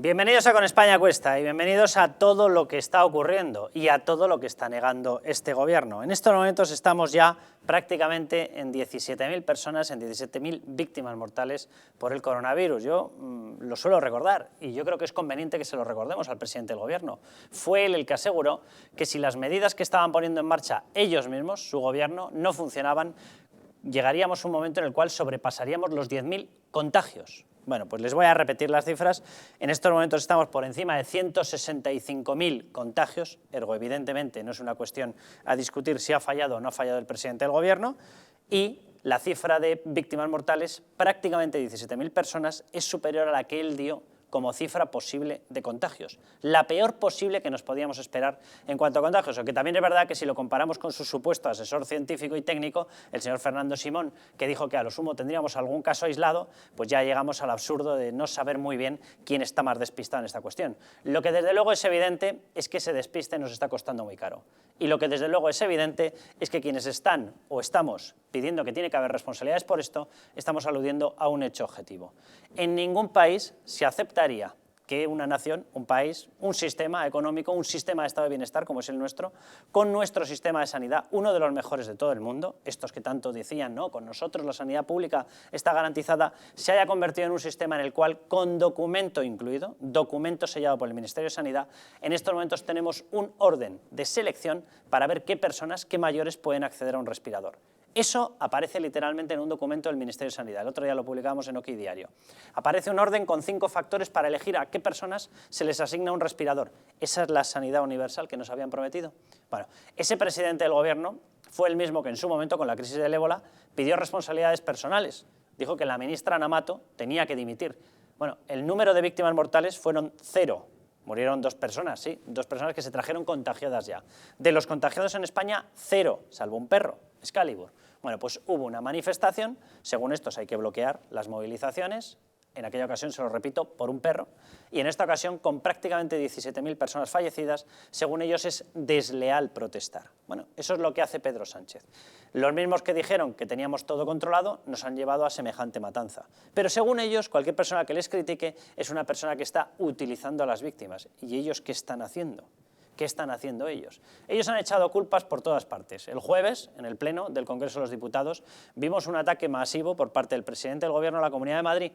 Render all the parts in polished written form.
Bienvenidos a Con España Cuesta y bienvenidos a todo lo que está ocurriendo y a todo lo que está negando este gobierno. En estos momentos estamos ya prácticamente en 17.000 personas, en 17.000 víctimas mortales por el coronavirus. Yo lo suelo recordar y yo creo que es conveniente que se lo recordemos al presidente del gobierno. Fue él el que aseguró que si las medidas que estaban poniendo en marcha ellos mismos, su gobierno, no funcionaban, llegaríamos a un momento en el cual sobrepasaríamos los 10.000 contagios. Bueno, pues les voy a repetir las cifras. En estos momentos estamos por encima de 165.000 contagios, ergo evidentemente no es una cuestión a discutir si ha fallado o no ha fallado el presidente del gobierno, y la cifra de víctimas mortales, prácticamente 17.000 personas, es superior a la que él dio como cifra posible de contagios, la peor posible que nos podíamos esperar en cuanto a contagios, aunque también es verdad que si lo comparamos con su supuesto asesor científico y técnico, el señor Fernando Simón, que dijo que a lo sumo tendríamos algún caso aislado, pues ya llegamos al absurdo de no saber muy bien quién está más despistado en esta cuestión. Lo que desde luego es evidente es que ese despiste nos está costando muy caro. Y lo que desde luego es evidente es que quienes están o estamos pidiendo que tiene que haber responsabilidades por esto, estamos aludiendo a un hecho objetivo. En ningún país se aceptaría que una nación, un país, un sistema económico, un sistema de estado de bienestar como es el nuestro, con nuestro sistema de sanidad, uno de los mejores de todo el mundo, estos que tanto decían, ¿no?, con nosotros la sanidad pública está garantizada, se haya convertido en un sistema en el cual, con documento incluido, documento sellado por el Ministerio de Sanidad, en estos momentos tenemos un orden de selección para ver qué personas, qué mayores pueden acceder a un respirador. Eso aparece literalmente en un documento del Ministerio de Sanidad. El otro día lo publicamos en OK Diario. Aparece un orden con 5 factores para elegir a qué personas se les asigna un respirador. ¿Esa es la sanidad universal que nos habían prometido? Bueno, ese presidente del gobierno fue el mismo que en su momento, con la crisis del ébola, pidió responsabilidades personales. Dijo que la ministra Ana Mato tenía que dimitir. Bueno, el número de víctimas mortales fueron 0. Murieron 2 personas, sí, 2 personas que se trajeron contagiadas ya. De los contagiados en España, 0, salvo un perro, Excalibur. Bueno, pues hubo una manifestación, según estos hay que bloquear las movilizaciones, en aquella ocasión, se lo repito, por un perro, y en esta ocasión con prácticamente 17.000 personas fallecidas, según ellos es desleal protestar. Bueno, eso es lo que hace Pedro Sánchez. Los mismos que dijeron que teníamos todo controlado nos han llevado a semejante matanza. Pero según ellos, cualquier persona que les critique es una persona que está utilizando a las víctimas. ¿Y ellos qué están haciendo? ¿Qué están haciendo ellos? Ellos han echado culpas por todas partes. El jueves, en el Pleno del Congreso de los Diputados, vimos un ataque masivo por parte del presidente del Gobierno a la Comunidad de Madrid.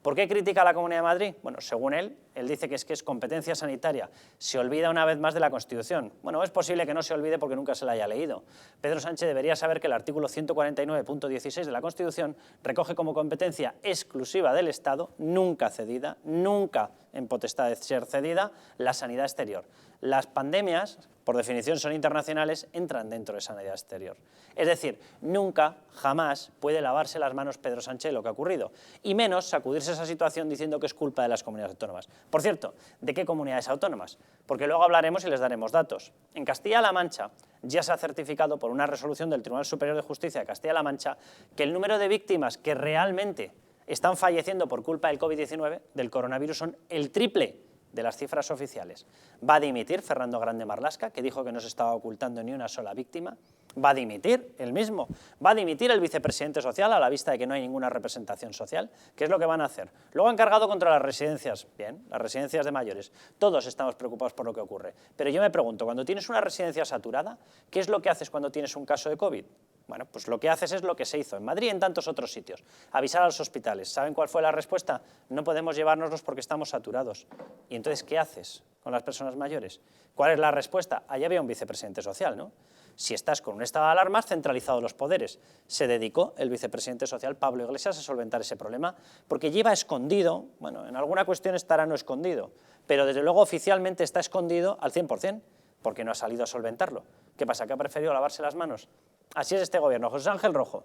¿Por qué critica a la Comunidad de Madrid? Bueno, según él dice que es competencia sanitaria. Se olvida una vez más de la Constitución. Bueno, es posible que no se olvide porque nunca se la haya leído. Pedro Sánchez debería saber que el artículo 149.16 de la Constitución recoge como competencia exclusiva del Estado, nunca cedida, nunca en potestad de ser cedida, la sanidad exterior. Las pandemias, por definición, son internacionales, entran dentro de sanidad exterior. Es decir, nunca, jamás puede lavarse las manos Pedro Sánchez de lo que ha ocurrido, y menos sacudirse esa situación diciendo que es culpa de las comunidades autónomas. Por cierto, ¿de qué comunidades autónomas? Porque luego hablaremos y les daremos datos. En Castilla-La Mancha ya se ha certificado por una resolución del Tribunal Superior de Justicia de Castilla-La Mancha que el número de víctimas que realmente están falleciendo por culpa del COVID-19, del coronavirus, son el triple de las cifras oficiales. Va a dimitir Fernando Grande Marlaska, que dijo que no se estaba ocultando ni una sola víctima. Va a dimitir él mismo. Va a dimitir el vicepresidente social a la vista de que no hay ninguna representación social. ¿Qué es lo que van a hacer? Luego han cargado contra las residencias. Bien, las residencias de mayores. Todos estamos preocupados por lo que ocurre. Pero yo me pregunto, cuando tienes una residencia saturada, ¿qué es lo que haces cuando tienes un caso de COVID? Bueno, pues lo que haces es lo que se hizo en Madrid y en tantos otros sitios. Avisar a los hospitales. ¿Saben cuál fue la respuesta? No podemos llevárnoslos porque estamos saturados. ¿Y entonces qué haces con las personas mayores? ¿Cuál es la respuesta? Allá había un vicepresidente social, ¿no? Si estás con un estado de alarma, has centralizado los poderes. Se dedicó el vicepresidente social, Pablo Iglesias, a solventar ese problema, porque lleva escondido, bueno, en alguna cuestión estará no escondido, pero desde luego oficialmente está escondido al 100%, porque no ha salido a solventarlo. ¿Qué pasa? ¿Que ha preferido lavarse las manos? Así es este gobierno. José Ángel Rojo,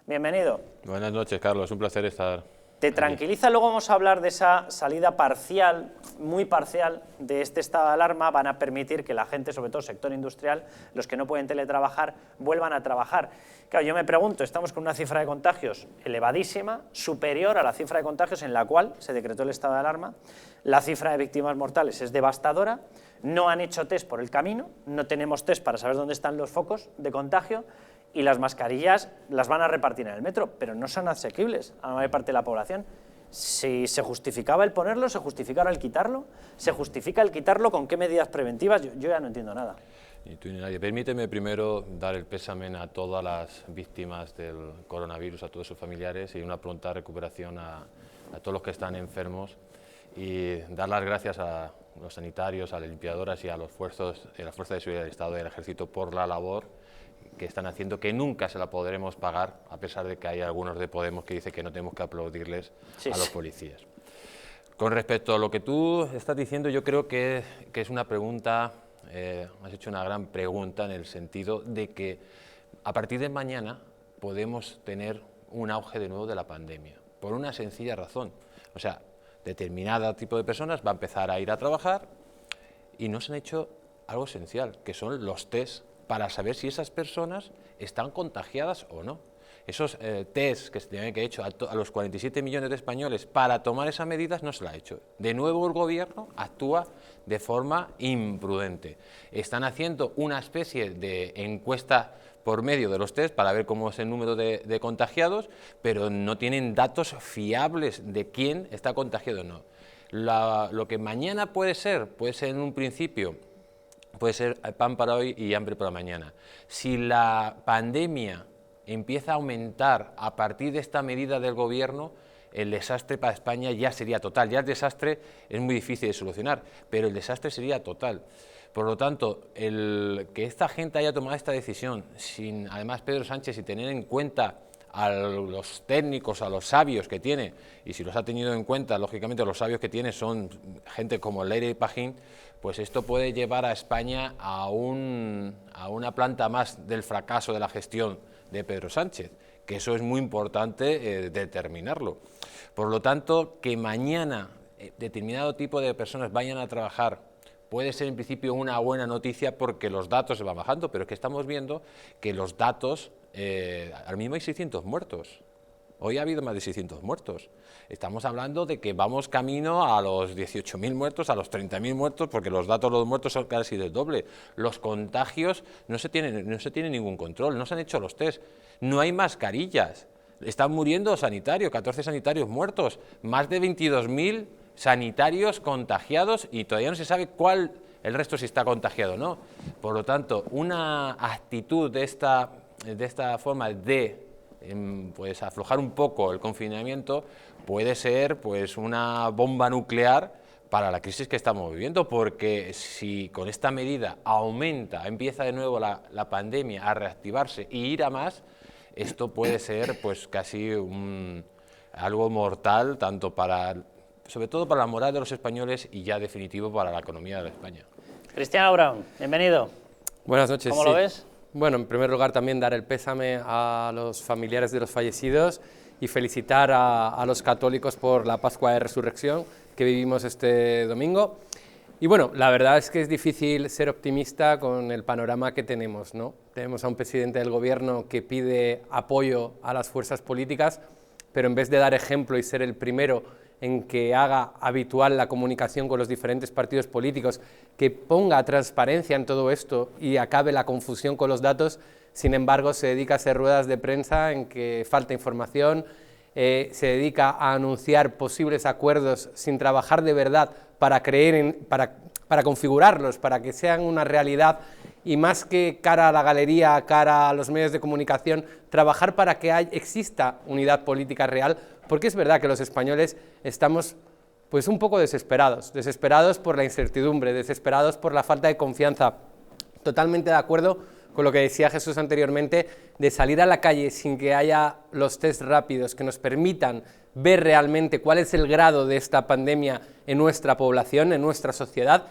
bienvenido. Buenas noches, Carlos. Un placer estar. ¿Te tranquiliza? Luego vamos a hablar de esa salida parcial, muy parcial, de este estado de alarma. Van a permitir que la gente, sobre todo el sector industrial, los que no pueden teletrabajar, vuelvan a trabajar. Claro, yo me pregunto, estamos con una cifra de contagios elevadísima, superior a la cifra de contagios en la cual se decretó el estado de alarma. La cifra de víctimas mortales es devastadora. No han hecho test por el camino, no tenemos test para saber dónde están los focos de contagio, y las mascarillas las van a repartir en el metro, pero no son asequibles a la mayor parte de la población. Si se justificaba el ponerlo, ¿se justifica el quitarlo? ¿Se justifica el quitarlo con qué medidas preventivas? Yo ya no entiendo nada. Ni tú ni nadie. Permíteme primero dar el pésame a todas las víctimas del coronavirus, a todos sus familiares, y una pronta recuperación a todos los que están enfermos, y dar las gracias a los sanitarios, a las limpiadoras y a las fuerzas de seguridad del Estado y del Ejército por la labor que están haciendo, que nunca se la podremos pagar, a pesar de que hay algunos de Podemos que dicen que no tenemos que aplaudirles a los policías. Con respecto a lo que tú estás diciendo, yo creo que es una pregunta, has hecho una gran pregunta en el sentido de que a partir de mañana podemos tener un auge de nuevo de la pandemia, por una sencilla razón. O sea, determinado tipo de personas va a empezar a ir a trabajar y no se han hecho algo esencial, que son los test para saber si esas personas están contagiadas o no. Esos test que se tenían que haber hecho a los 47 millones de españoles para tomar esas medidas no se la ha hecho. De nuevo el gobierno actúa de forma imprudente. Están haciendo una especie de encuesta por medio de los test para ver cómo es el número de contagiados, pero no tienen datos fiables de quién está contagiado o no. Lo que mañana puede ser en un principio, puede ser pan para hoy y hambre para mañana. Si la pandemia empieza a aumentar a partir de esta medida del gobierno, el desastre para España ya sería total. Ya el desastre es muy difícil de solucionar, pero el desastre sería total. Por lo tanto, que esta gente haya tomado esta decisión, sin además Pedro Sánchez, y tener en cuenta a los técnicos, a los sabios que tiene, y si los ha tenido en cuenta, lógicamente los sabios que tiene son gente como Leire y Pajín, pues esto puede llevar a España a una planta más del fracaso de la gestión de Pedro Sánchez, que eso es muy importante determinarlo. Por lo tanto, que mañana determinado tipo de personas vayan a trabajar puede ser en principio una buena noticia porque los datos se van bajando, pero es que estamos viendo que los datos, ahora mismo hay 600 muertos. Hoy ha habido más de 600 muertos. Estamos hablando de que vamos camino a los 18.000 muertos, a los 30.000 muertos, porque los datos de los muertos son casi del doble. Los contagios no se tiene ningún control, no se han hecho los test, no hay mascarillas. Están muriendo sanitarios, 14 sanitarios muertos, más de 22.000 sanitarios contagiados y todavía no se sabe el resto si está contagiado o no. Por lo tanto, una actitud de esta forma de pues aflojar un poco el confinamiento puede ser pues una bomba nuclear para la crisis que estamos viviendo, porque si con esta medida empieza de nuevo la pandemia a reactivarse y ir a más, esto puede ser pues casi algo mortal, sobre todo para la moral de los españoles y ya definitivo para la economía de España. Cristiano Brown, bienvenido. Buenas noches. ¿Cómo lo ves? Bueno, en primer lugar también dar el pésame a los familiares de los fallecidos y felicitar a los católicos por la Pascua de Resurrección que vivimos este domingo. Y bueno, la verdad es que es difícil ser optimista con el panorama que tenemos, ¿no? Tenemos a un presidente del gobierno que pide apoyo a las fuerzas políticas, pero en vez de dar ejemplo y ser el primero en que haga habitual la comunicación con los diferentes partidos políticos, que ponga transparencia en todo esto y acabe la confusión con los datos, sin embargo se dedica a hacer ruedas de prensa en que falta información, se dedica a anunciar posibles acuerdos sin trabajar de verdad para configurarlos, para que sean una realidad, y más que cara a la galería, cara a los medios de comunicación, trabajar para que exista unidad política real, porque es verdad que los españoles estamos pues un poco desesperados por la incertidumbre, desesperados por la falta de confianza. Totalmente de acuerdo con lo que decía Jesús anteriormente, de salir a la calle sin que haya los test rápidos que nos permitan ver realmente cuál es el grado de esta pandemia en nuestra población, en nuestra sociedad,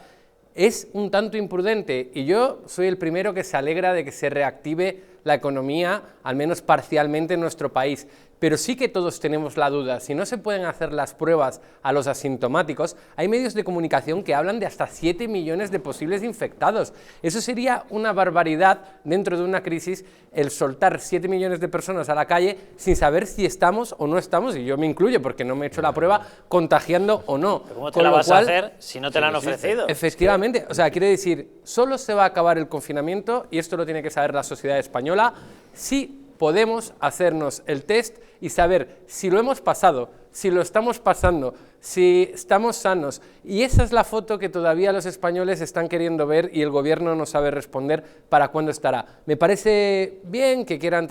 es un tanto imprudente, y yo soy el primero que se alegra de que se reactive la economía, al menos parcialmente en nuestro país, pero sí que todos tenemos la duda, si no se pueden hacer las pruebas a los asintomáticos, hay medios de comunicación que hablan de hasta 7 millones de posibles infectados. Eso sería una barbaridad dentro de una crisis, el soltar 7 millones de personas a la calle sin saber si estamos o no estamos, y yo me incluyo porque no me he hecho la prueba, contagiando o no. ¿Pero cómo te la vas a hacer si no te la han ofrecido? Efectivamente, o sea, quiere decir, solo se va a acabar el confinamiento, y esto lo tiene que saber la sociedad española, si podemos hacernos el test y saber si lo hemos pasado, si lo estamos pasando, si estamos sanos. Y esa es la foto que todavía los españoles están queriendo ver y el gobierno no sabe responder para cuándo estará. Me parece bien que quieran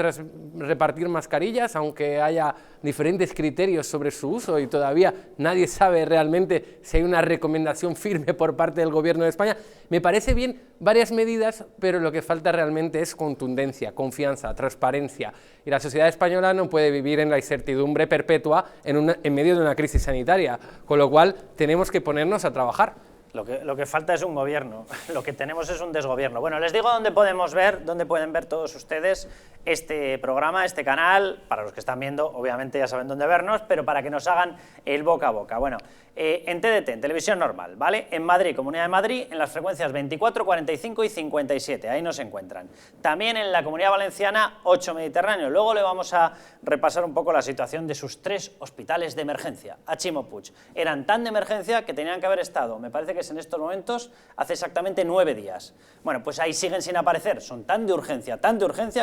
repartir mascarillas, aunque haya diferentes criterios sobre su uso y todavía nadie sabe realmente si hay una recomendación firme por parte del gobierno de España. Me parece bien varias medidas, pero lo que falta realmente es contundencia, confianza, transparencia. Y la sociedad española no puede vivir en la incertidumbre perpetua en medio de una crisis sanitaria, con lo cual tenemos que ponernos a trabajar. Lo que falta es un gobierno, lo que tenemos es un desgobierno. Bueno, les digo dónde pueden ver todos ustedes este programa, este canal. Para los que están viendo, obviamente ya saben dónde vernos, pero para que nos hagan el boca a boca. Bueno, en TDT, en televisión normal, ¿vale? En Madrid, Comunidad de Madrid, en las frecuencias 24, 45 y 57, ahí nos encuentran. También en la Comunidad Valenciana, 8 Mediterráneo. Luego le vamos a repasar un poco la situación de sus 3 hospitales de emergencia, a Ximo Puig. Eran tan de emergencia que tenían que haber estado, me parece que es en estos momentos, hace exactamente 9 días. Bueno, pues ahí siguen sin aparecer, son tan de urgencia,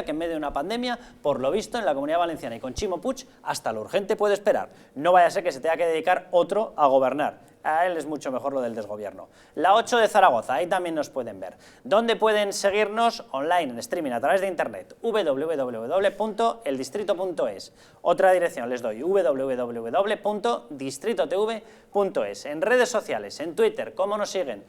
que en medio de una pandemia, por lo visto, en la Comunidad Valenciana y con Ximo Puig, hasta lo urgente puede esperar. No vaya a ser que se tenga que dedicar otro a gobernar. A él es mucho mejor lo del desgobierno. La 8 de Zaragoza, ahí también nos pueden ver. ¿Dónde pueden seguirnos? Online, en streaming, a través de internet, www.eldistrito.es. Otra dirección les doy, www.distritotv.es. En redes sociales, en Twitter, ¿cómo nos siguen?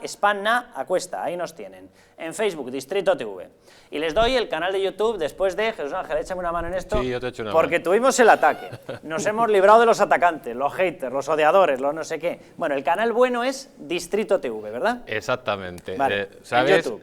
@SpannaAcuesta, ahí nos tienen. En Facebook, Distrito TV. Y les doy el canal de YouTube después de, Jesús Ángel, échame una mano en esto, sí, yo te echo una porque mano. Tuvimos el ataque. Nos hemos librado de los atacantes, los haters, los odiadores, los no sé qué. Bueno, el canal bueno es Distrito TV, ¿verdad? Exactamente. Vale, ¿Sabes? en YouTube.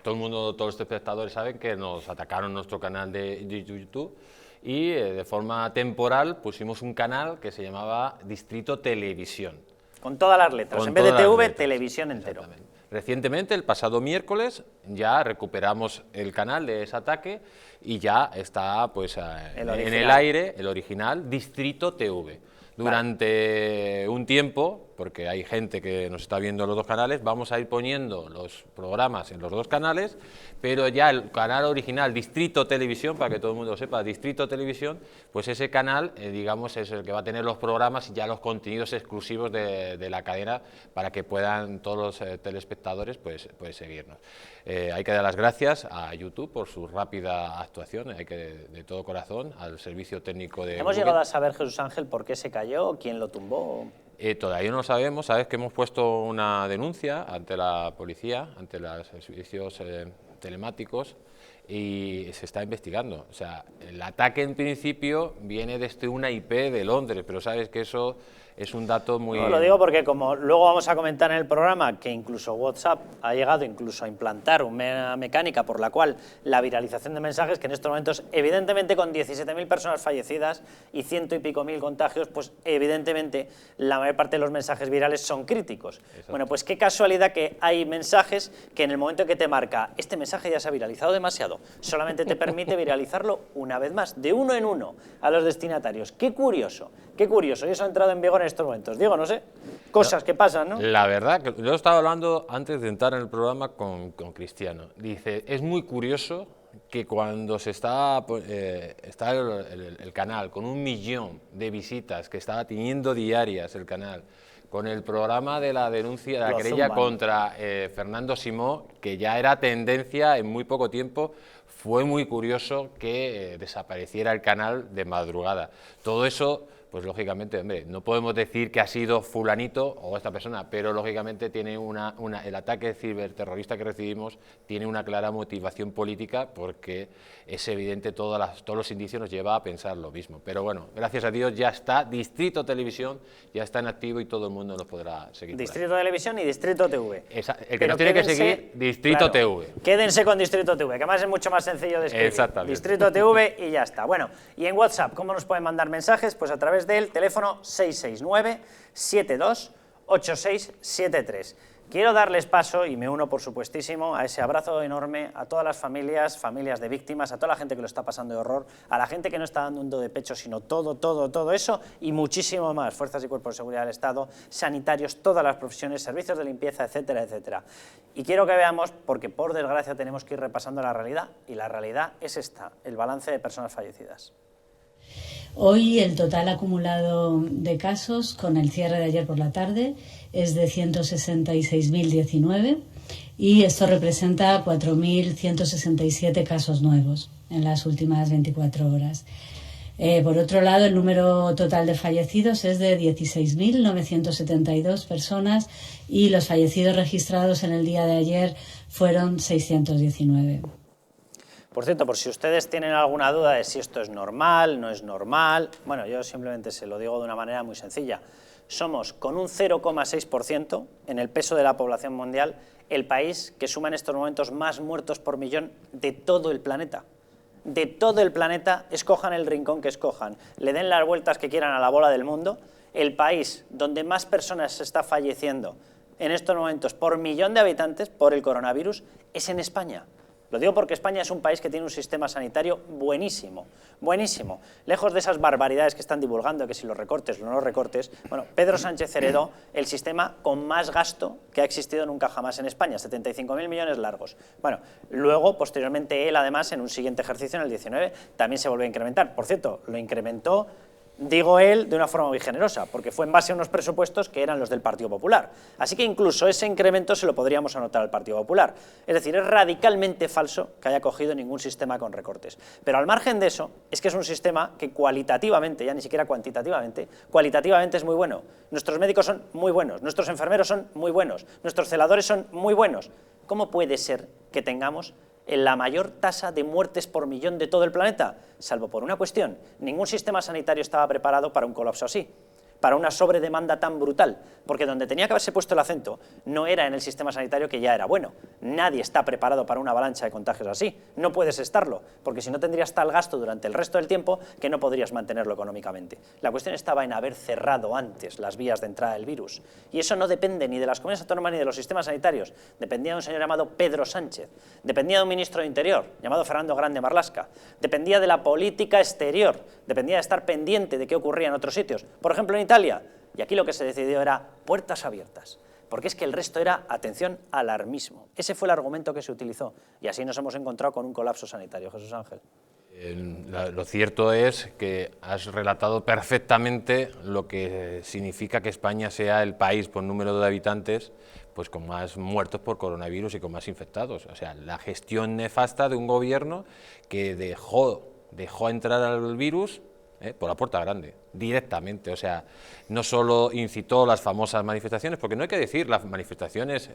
Todo el mundo, todos los espectadores saben que nos atacaron nuestro canal de YouTube y de forma temporal pusimos un canal que se llamaba Distrito Televisión. Con todas las letras, Con en vez de todas las TV, letras. televisión entero. Exactamente. Recientemente, el pasado miércoles, ya recuperamos el canal de ese ataque y ya está pues, en el aire, el original, Distrito TV. Durante un tiempo, porque hay gente que nos está viendo en los dos canales, vamos a ir poniendo los programas en los dos canales, pero ya el canal original, Distrito Televisión, para que todo el mundo lo sepa, Distrito Televisión, pues ese canal, digamos, es el que va a tener los programas y ya los contenidos exclusivos de la cadena para que puedan todos los telespectadores pues seguirnos. Hay que dar las gracias a YouTube por su rápida actuación, hay que de todo corazón, al servicio técnico de ¿Hemos Google. llegado a saber, Jesús Ángel, por qué se cayó, quién lo tumbó? Todavía no lo sabemos, sabes que hemos puesto una denuncia ante la policía, ante los servicios telemáticos y se está investigando. O sea, el ataque en principio viene desde una IP de Londres, pero sabes que eso es un dato muy... No, lo digo porque como luego vamos a comentar en el programa que incluso WhatsApp ha llegado incluso a implantar una mecánica por la cual la viralización de mensajes, que en estos momentos evidentemente con 17.000 personas fallecidas y 100 y pico mil contagios, pues evidentemente la mayor parte de los mensajes virales son críticos. Exacto. Bueno, pues qué casualidad que hay mensajes que en el momento en que te marca este mensaje ya se ha viralizado demasiado, solamente te permite viralizarlo una vez más, de uno en uno a los destinatarios. Qué curioso, y eso ha entrado en vigor en estos momentos. Digo, no sé, cosas que pasan, ¿no? La verdad, que yo estaba hablando antes de entrar en el programa con Cristiano. Dice, es muy curioso que cuando se está el canal con 1 millón de visitas que estaba teniendo diarias el canal, con el programa de la denuncia, de la querella contra Fernando Simó, que ya era tendencia en muy poco tiempo, fue muy curioso que desapareciera el canal de madrugada. Todo eso, pues lógicamente, hombre, no podemos decir que ha sido fulanito o esta persona, pero lógicamente tiene el ataque ciberterrorista que recibimos tiene una clara motivación política porque es evidente, todos los indicios nos lleva a pensar lo mismo. Pero bueno, gracias a Dios ya está, Distrito Televisión ya está en activo y todo el mundo nos podrá seguir. Distrito Televisión y Distrito TV. El que nos tiene que seguir, Distrito TV. Quédense con Distrito TV, que además es mucho más sencillo de escribir. Exactamente. Distrito TV y ya está. Bueno, y en WhatsApp, ¿cómo nos pueden mandar mensajes? Pues a través del teléfono 669-728673. Quiero darles paso, y me uno por supuestísimo, a ese abrazo enorme a todas las familias de víctimas, a toda la gente que lo está pasando de horror, a la gente que no está dando un do de pecho, sino todo eso y muchísimo más, fuerzas y cuerpos de seguridad del Estado, sanitarios, todas las profesiones, servicios de limpieza, etcétera, etcétera. Y quiero que veamos, porque por desgracia tenemos que ir repasando la realidad, y la realidad es esta, el balance de personas fallecidas. Hoy el total acumulado de casos con el cierre de ayer por la tarde es de 166.019 y esto representa 4.167 casos nuevos en las últimas 24 horas. Por otro lado, el número total de fallecidos es de 16.972 personas y los fallecidos registrados en el día de ayer fueron 619. Por cierto, por si ustedes tienen alguna duda de si esto es normal, no es normal, bueno, yo simplemente se lo digo de una manera muy sencilla. Somos, con un 0,6% en el peso de la población mundial, el país que suma en estos momentos más muertos por millón de todo el planeta. De todo el planeta, escojan el rincón que escojan, le den las vueltas que quieran a la bola del mundo, el país donde más personas se está falleciendo en estos momentos por millón de habitantes por el coronavirus es en España. Lo digo porque España es un país que tiene un sistema sanitario buenísimo, buenísimo. Lejos de esas barbaridades que están divulgando, que si los recortes o no los recortes, bueno, Pedro Sánchez heredó el sistema con más gasto que ha existido nunca jamás en España, 75.000 millones largos. Bueno, luego, posteriormente, él además, en un siguiente ejercicio, en el 19, también se volvió a incrementar. Por cierto, lo incrementó, digo él, de una forma muy generosa, porque fue en base a unos presupuestos que eran los del Partido Popular. Así que incluso ese incremento se lo podríamos anotar al Partido Popular. Es decir, es radicalmente falso que haya cogido ningún sistema con recortes. Pero al margen de eso, es que es un sistema que cualitativamente, ya ni siquiera cuantitativamente, cualitativamente es muy bueno. Nuestros médicos son muy buenos, nuestros enfermeros son muy buenos, nuestros celadores son muy buenos. ¿Cómo puede ser que tengamos la mayor tasa de muertes por millón de todo el planeta? Salvo por una cuestión: ningún sistema sanitario estaba preparado para un colapso así, para una sobredemanda tan brutal, porque donde tenía que haberse puesto el acento no era en el sistema sanitario, que ya era bueno. Nadie está preparado para una avalancha de contagios así, no puedes estarlo, porque si no tendrías tal gasto durante el resto del tiempo que no podrías mantenerlo económicamente. La cuestión estaba en haber cerrado antes las vías de entrada del virus, y eso no depende ni de las comunidades autónomas ni de los sistemas sanitarios, dependía de un señor llamado Pedro Sánchez, dependía de un ministro de Interior llamado Fernando Grande Marlaska, dependía de la política exterior, dependía de estar pendiente de qué ocurría en otros sitios, por ejemplo en Italia. Y aquí lo que se decidió era puertas abiertas, porque es que el resto era, atención, alarmismo. Ese fue el argumento que se utilizó, y así nos hemos encontrado con un colapso sanitario. Jesús Ángel. Lo cierto es que has relatado perfectamente lo que significa que España sea el país por número de habitantes pues con más muertos por coronavirus y con más infectados. O sea, la gestión nefasta de un gobierno que dejó entrar al virus por la puerta grande, directamente. O sea, no solo incitó las famosas manifestaciones, porque no hay que decir las manifestaciones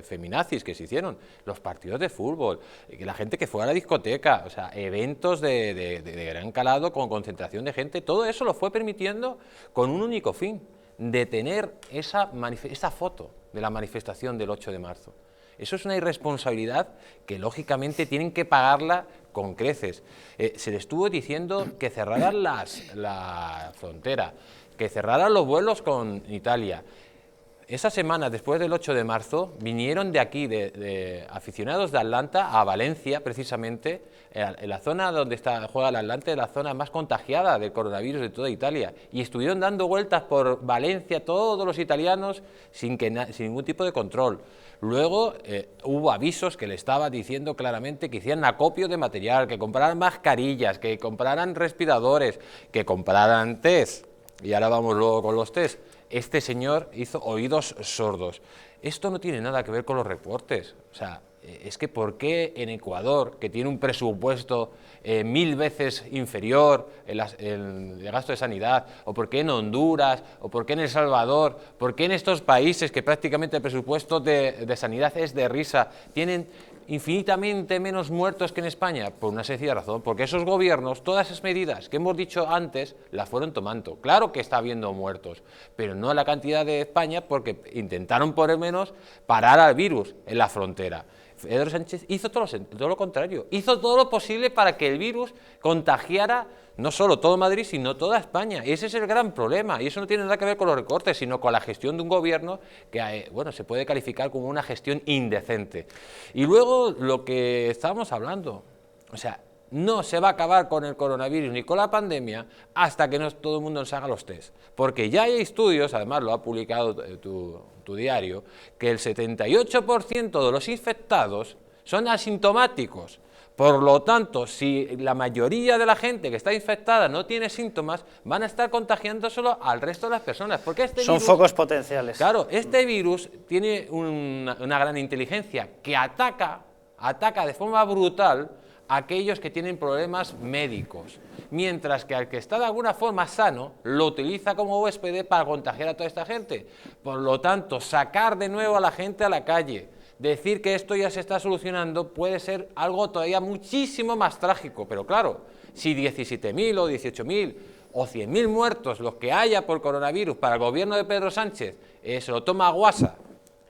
feminazis que se hicieron, los partidos de fútbol, la gente que fue a la discoteca, o sea, eventos de gran calado con concentración de gente, todo eso lo fue permitiendo con un único fin: detener esa foto de la manifestación del 8 de marzo. Eso es una irresponsabilidad que lógicamente tienen que pagarla con creces. Se le estuvo diciendo que cerraran la frontera, que cerraran los vuelos con Italia. Esa semana, después del 8 de marzo, vinieron de aquí, de aficionados de Atlanta a Valencia, precisamente, en la zona donde juega el Atlante, la zona más contagiada del coronavirus de toda Italia. Y estuvieron dando vueltas por Valencia todos los italianos sin ningún tipo de control. Luego hubo avisos que le estaba diciendo claramente que hicieran acopio de material, que compraran mascarillas, que compraran respiradores, que compraran test. Y ahora vamos luego con los test. Este señor hizo oídos sordos. Esto no tiene nada que ver con los recortes. O sea, es que ¿por qué en Ecuador, que tiene un presupuesto 1000 veces inferior el gasto de sanidad, o por qué en Honduras, o por qué en El Salvador, por qué en estos países que prácticamente el presupuesto de sanidad es de risa, tienen infinitamente menos muertos que en España? Por una sencilla razón: porque esos gobiernos, todas esas medidas que hemos dicho antes, las fueron tomando. Claro que está habiendo muertos, pero no a la cantidad de España, porque intentaron por lo menos parar al virus en la frontera. Pedro Sánchez hizo todo lo contrario, hizo todo lo posible para que el virus contagiara no solo todo Madrid, sino toda España. Y ese es el gran problema, y eso no tiene nada que ver con los recortes, sino con la gestión de un gobierno que, bueno, se puede calificar como una gestión indecente. Y luego lo que estábamos hablando, o sea, no se va a acabar con el coronavirus ni con la pandemia hasta que no todo el mundo nos haga los test, porque ya hay estudios, además lo ha publicado tu diario, que el 78% de los infectados son asintomáticos. Por lo tanto, si la mayoría de la gente que está infectada no tiene síntomas, van a estar contagiándoselo al resto de las personas. Porque son focos potenciales. Claro, este virus tiene una gran inteligencia que ataca de forma brutal a aquellos que tienen problemas médicos, mientras que al que está de alguna forma sano lo utiliza como huésped para contagiar a toda esta gente. Por lo tanto, sacar de nuevo a la gente a la calle, decir que esto ya se está solucionando puede ser algo todavía muchísimo más trágico, pero claro, si 17.000 o 18.000 o 100.000 muertos los que haya por coronavirus para el gobierno de Pedro Sánchez se lo toma a guasa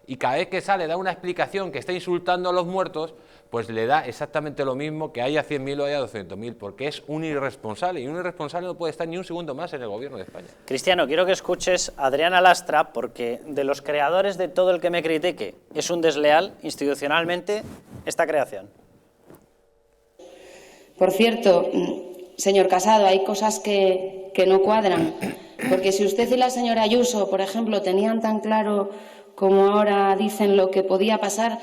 y cada vez que sale da una explicación que está insultando a los muertos, pues le da exactamente lo mismo que haya 100.000 o haya 200.000, porque es un irresponsable, y un irresponsable no puede estar ni un segundo más en el gobierno de España. Cristiano, quiero que escuches a Adriana Lastra, porque de los creadores de todo el que me critique es un desleal institucionalmente esta creación. Por cierto, señor Casado, hay cosas que no cuadran, porque si usted y la señora Ayuso, por ejemplo, tenían tan claro como ahora dicen lo que podía pasar,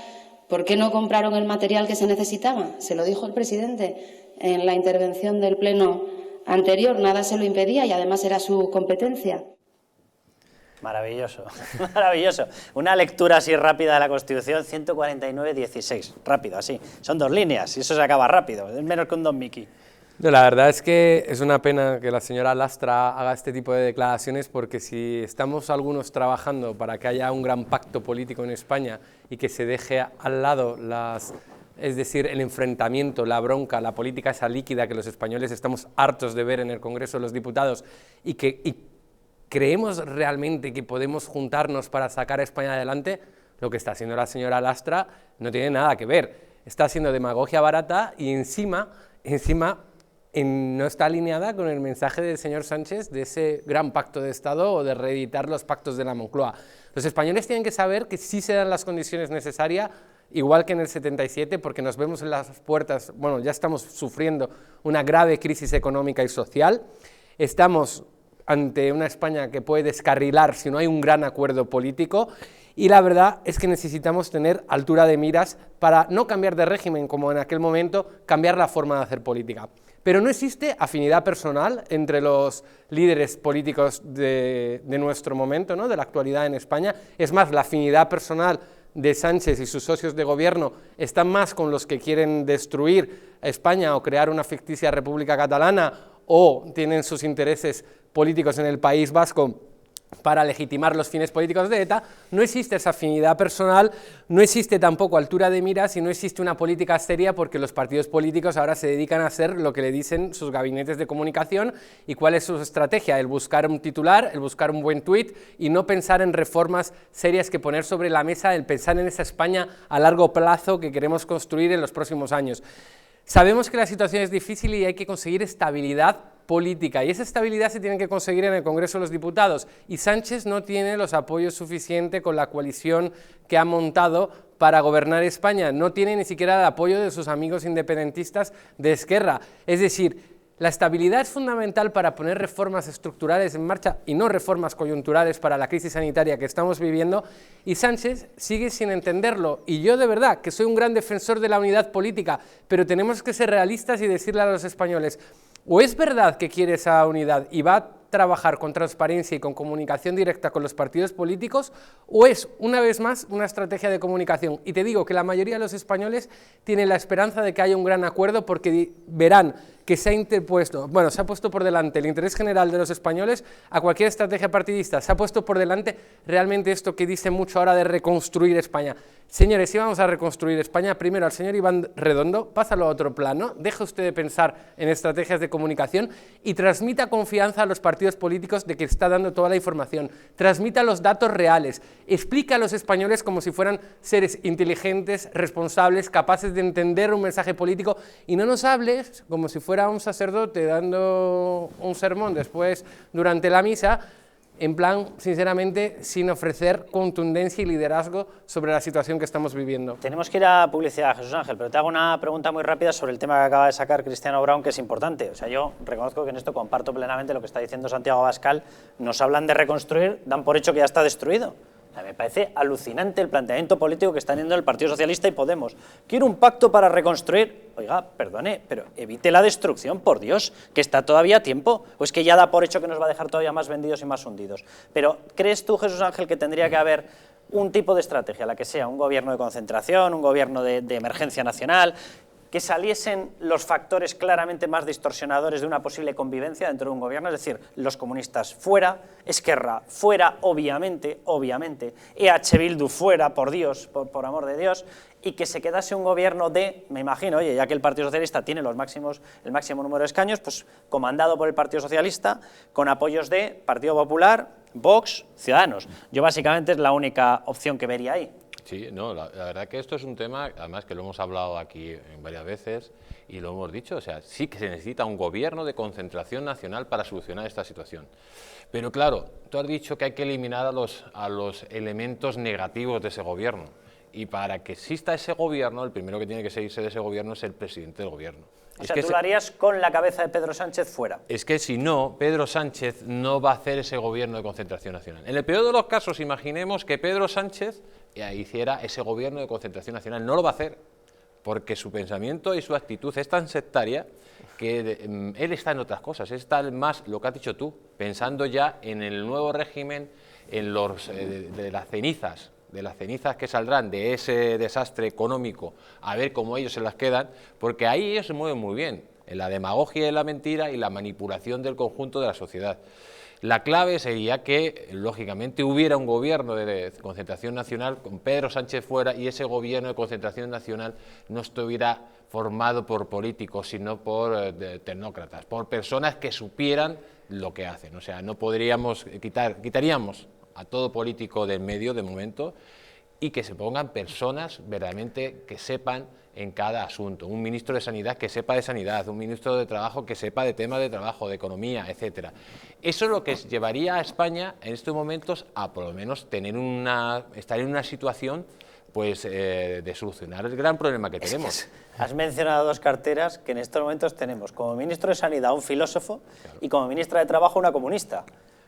¿por qué no compraron el material que se necesitaba? Se lo dijo el presidente en la intervención del Pleno anterior, nada se lo impedía y además era su competencia. Maravilloso, maravilloso. Una lectura así rápida de la Constitución, 149.16, rápido, así. Son 2 líneas y eso se acaba rápido, es menos que un Don Mickey. No, la verdad es que es una pena que la señora Lastra haga este tipo de declaraciones, porque si estamos algunos trabajando para que haya un gran pacto político en España y que se deje al lado es decir, el enfrentamiento, la bronca, la política esa líquida que los españoles estamos hartos de ver en el Congreso de los Diputados y creemos realmente que podemos juntarnos para sacar a España adelante, lo que está haciendo la señora Lastra no tiene nada que ver. Está haciendo demagogia barata y encima no está alineada con el mensaje del señor Sánchez de ese gran pacto de Estado o de reeditar los pactos de la Moncloa. Los españoles tienen que saber que sí se dan las condiciones necesarias, igual que en el 77, porque nos vemos en las puertas, bueno, ya estamos sufriendo una grave crisis económica y social, estamos ante una España que puede descarrilar si no hay un gran acuerdo político, y la verdad es que necesitamos tener altura de miras para no cambiar de régimen como en aquel momento, cambiar la forma de hacer política. Pero no existe afinidad personal entre los líderes políticos de nuestro momento, ¿no?, de la actualidad en España. Es más, la afinidad personal de Sánchez y sus socios de gobierno están más con los que quieren destruir España o crear una ficticia república catalana, o tienen sus intereses políticos en el País Vasco para legitimar los fines políticos de ETA. No existe esa afinidad personal, no existe tampoco altura de miras y no existe una política seria, porque los partidos políticos ahora se dedican a hacer lo que le dicen sus gabinetes de comunicación. ¿Y cuál es su estrategia? El buscar un titular, el buscar un buen tuit y no pensar en reformas serias que poner sobre la mesa, el pensar en esa España a largo plazo que queremos construir en los próximos años. Sabemos que la situación es difícil y hay que conseguir estabilidad política, y esa estabilidad se tiene que conseguir en el Congreso de los Diputados, y Sánchez no tiene los apoyos suficientes con la coalición que ha montado para gobernar España, no tiene ni siquiera el apoyo de sus amigos independentistas de Esquerra. Es decir, la estabilidad es fundamental para poner reformas estructurales en marcha y no reformas coyunturales para la crisis sanitaria que estamos viviendo, y Sánchez sigue sin entenderlo. Y yo de verdad que soy un gran defensor de la unidad política, pero tenemos que ser realistas y decirle a los españoles: o es verdad que quiere esa unidad y va a trabajar con transparencia y con comunicación directa con los partidos políticos, o es, una vez más, una estrategia de comunicación. Y te digo que la mayoría de los españoles tienen la esperanza de que haya un gran acuerdo, porque verán que se ha puesto por delante el interés general de los españoles a cualquier estrategia partidista, se ha puesto por delante realmente esto que dice mucho ahora de reconstruir España. Señores, si vamos a reconstruir España, primero al señor Iván Redondo, pásalo a otro plano, deje usted de pensar en estrategias de comunicación y transmita confianza a los partidos políticos de que está dando toda la información, transmita los datos reales, explica a los españoles como si fueran seres inteligentes, responsables, capaces de entender un mensaje político, y no nos hables como si fuera un sacerdote dando un sermón después durante la misa, en plan, sinceramente, sin ofrecer contundencia y liderazgo sobre la situación que estamos viviendo. Tenemos que ir a publicidad, Jesús Ángel, pero te hago una pregunta muy rápida sobre el tema que acaba de sacar Cristiano Brown, que es importante. O sea, yo reconozco que en esto comparto plenamente lo que está diciendo Santiago Abascal. Nos hablan de reconstruir, dan por hecho que ya está destruido. A mí me parece alucinante el planteamiento político que están haciendo el Partido Socialista y Podemos. Quiero un pacto para reconstruir. Oiga, perdone, pero evite la destrucción, por Dios, que está todavía a tiempo. O es que ya da por hecho que nos va a dejar todavía más vendidos y más hundidos. Pero ¿crees tú, Jesús Ángel, que tendría que haber un tipo de estrategia, la que sea, un gobierno de concentración, un gobierno de emergencia nacional, que saliesen los factores claramente más distorsionadores de una posible convivencia dentro de un gobierno, es decir, los comunistas fuera, Esquerra fuera, obviamente, EH Bildu fuera, por Dios, por amor de Dios, y que se quedase un gobierno de, me imagino, oye, ya que el Partido Socialista tiene el máximo número de escaños, pues comandado por el Partido Socialista, con apoyos de Partido Popular, Vox, Ciudadanos. Yo básicamente es la única opción que vería ahí. Sí, no, la verdad que esto es un tema, además que lo hemos hablado aquí varias veces y lo hemos dicho, o sea, sí que se necesita un gobierno de concentración nacional para solucionar esta situación. Pero claro, tú has dicho que hay que eliminar a los elementos negativos de ese gobierno. Y para que exista ese gobierno, el primero que tiene que salirse de ese gobierno es el presidente del gobierno. O sea, tú lo harías con la cabeza de Pedro Sánchez fuera. Es que si no, Pedro Sánchez no va a hacer ese gobierno de concentración nacional. En el peor de los casos, imaginemos que Pedro Sánchez hiciera ese gobierno de concentración nacional. No lo va a hacer, porque su pensamiento y su actitud es tan sectaria que él está en otras cosas, está más, lo que has dicho tú, pensando ya en el nuevo régimen, en de las cenizas que saldrán de ese desastre económico, a ver cómo ellos se las quedan, porque ahí ellos se mueven muy bien, en la demagogia y la mentira y la manipulación del conjunto de la sociedad. La clave sería que, lógicamente, hubiera un gobierno de concentración nacional con Pedro Sánchez fuera y ese gobierno de concentración nacional no estuviera formado por políticos, sino por tecnócratas, por personas que supieran lo que hacen. O sea, no podríamos quitaríamos a todo político del medio de momento y que se pongan personas verdaderamente que sepan en cada asunto. Un ministro de Sanidad que sepa de sanidad, un ministro de Trabajo que sepa de temas de trabajo, de economía, etcétera. Eso es lo que llevaría a España en estos momentos a por lo menos estar en una situación pues, de solucionar el gran problema que tenemos. Has mencionado dos carteras que en estos momentos tenemos como ministro de Sanidad un filósofo y como ministra de Trabajo una comunista.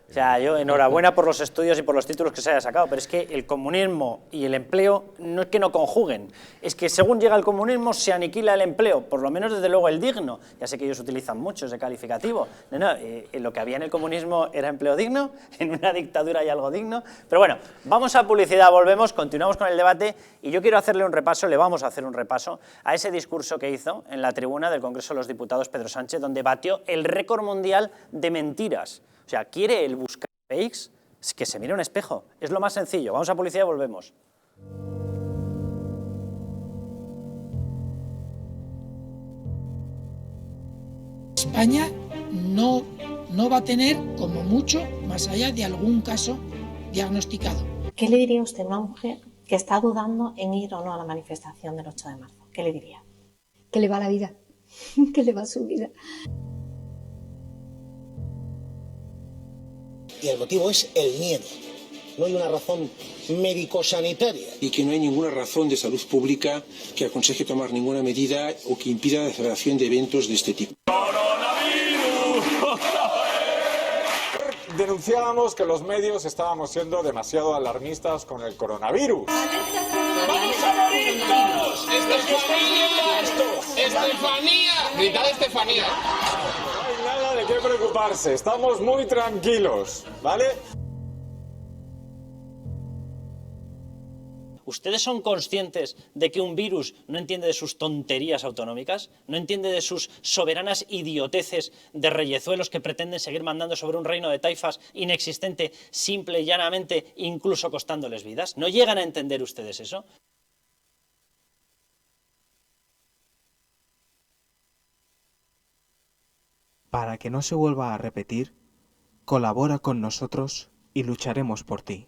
O sea, yo enhorabuena por los estudios y por los títulos que se haya sacado, pero es que el comunismo y el empleo no es que no conjuguen, es que según llega el comunismo se aniquila el empleo, por lo menos desde luego el digno. Ya sé que ellos utilizan mucho ese calificativo. Lo que había en el comunismo era empleo digno, en una dictadura hay algo digno. Pero bueno, vamos a publicidad, volvemos, continuamos con el debate y yo quiero hacerle un repaso, le vamos a hacer un repaso a ese discurso que hizo en la tribuna del Congreso de los Diputados Pedro Sánchez, donde batió el récord mundial de mentiras. O sea, ¿quiere él buscar fakes? Es que se mire un espejo. Es lo más sencillo. Vamos a publicidad y volvemos. España no va a tener, como mucho, más allá de algún caso diagnosticado. ¿Qué le diría usted a una mujer que está dudando en ir o no a la manifestación del 8 de marzo? ¿Qué le diría? Que le va la vida, que le va su vida. Y el motivo es el miedo. No hay una razón médico-sanitaria. Y que no hay ninguna razón de salud pública que aconseje tomar ninguna medida o que impida la celebración de eventos de este tipo. Denunciábamos que los medios estábamos siendo demasiado alarmistas con el coronavirus. ¡Vamos a morir todos! ¡Estefanía! ¡Estefanía! ¡Gritad Estefanía! No hay nada de qué preocuparse, estamos muy tranquilos, ¿vale? ¿Ustedes son conscientes de que un virus no entiende de sus tonterías autonómicas? ¿No entiende de sus soberanas idioteces de reyezuelos que pretenden seguir mandando sobre un reino de taifas inexistente, simple y llanamente, incluso costándoles vidas? ¿No llegan a entender ustedes eso? Para que no se vuelva a repetir, colabora con nosotros y lucharemos por ti.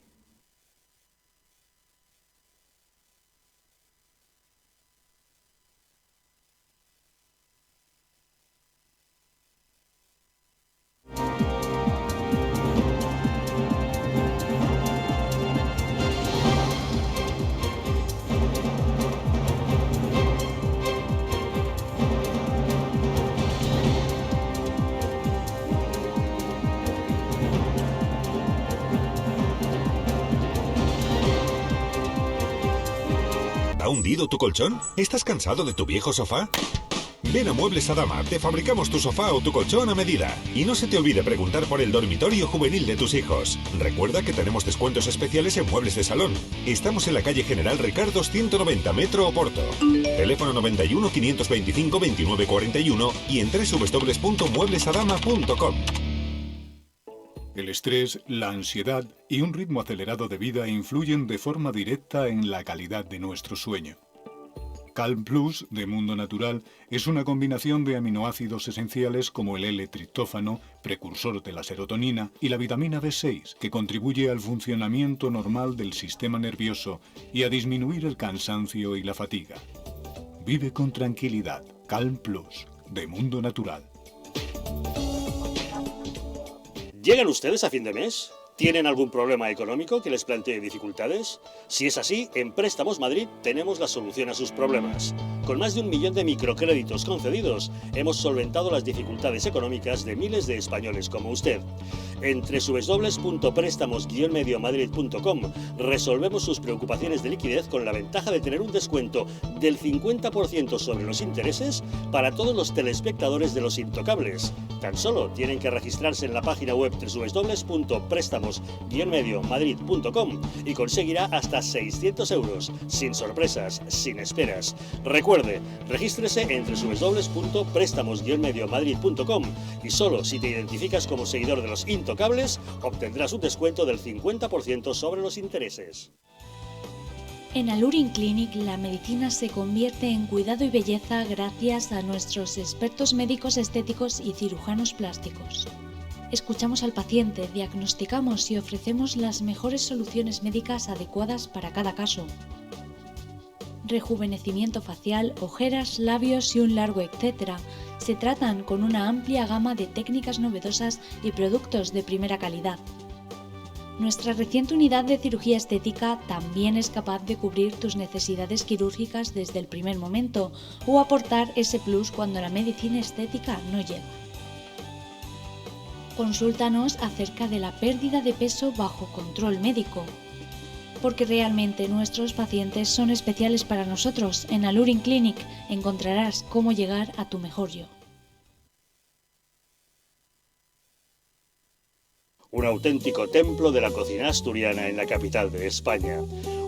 vendido tu colchón? ¿Estás cansado de tu viejo sofá? Ven a Muebles Adama, te fabricamos tu sofá o tu colchón a medida. Y no se te olvide preguntar por el dormitorio juvenil de tus hijos. Recuerda que tenemos descuentos especiales en muebles de salón. Estamos en la calle General Ricardo 190, Metro Oporto. Teléfono 91 525 2941 y en www.mueblesadama.com. El estrés, la ansiedad y un ritmo acelerado de vida influyen de forma directa en la calidad de nuestro sueño. Calm Plus de Mundo Natural es una combinación de aminoácidos esenciales como el L-triptófano, precursor de la serotonina, y la vitamina B6, que contribuye al funcionamiento normal del sistema nervioso y a disminuir el cansancio y la fatiga. Vive con tranquilidad. Calm Plus de Mundo Natural. ¿Llegan ustedes a fin de mes? ¿Tienen algún problema económico que les plantee dificultades? Si es así, en Préstamos Madrid tenemos la solución a sus problemas. Con más de 1 millón de microcréditos concedidos, hemos solventado las dificultades económicas de miles de españoles como usted. En www.prestamos-mediomadrid.com resolvemos sus preocupaciones de liquidez con la ventaja de tener un descuento del 50% sobre los intereses para todos los telespectadores de Los Intocables. Tan solo tienen que registrarse en la página web www.prestamos-mediomadrid.com y conseguirá hasta 600 euros, sin sorpresas, sin esperas. Recuerde, regístrese en www.prestamos-mediomadrid.com y solo si te identificas como seguidor de Los Intocables obtendrás un descuento del 50% sobre los intereses. En Alurin Clinic la medicina se convierte en cuidado y belleza gracias a nuestros expertos médicos estéticos y cirujanos plásticos. Escuchamos al paciente, diagnosticamos y ofrecemos las mejores soluciones médicas adecuadas para cada caso. Rejuvenecimiento facial, ojeras, labios y un largo etcétera se tratan con una amplia gama de técnicas novedosas y productos de primera calidad. Nuestra reciente unidad de cirugía estética también es capaz de cubrir tus necesidades quirúrgicas desde el primer momento o aportar ese plus cuando la medicina estética no llega. Consúltanos acerca de la pérdida de peso bajo control médico, porque realmente nuestros pacientes son especiales para nosotros. En Alurin Clinic encontrarás cómo llegar a tu mejor yo. Un auténtico templo de la cocina asturiana en la capital de España.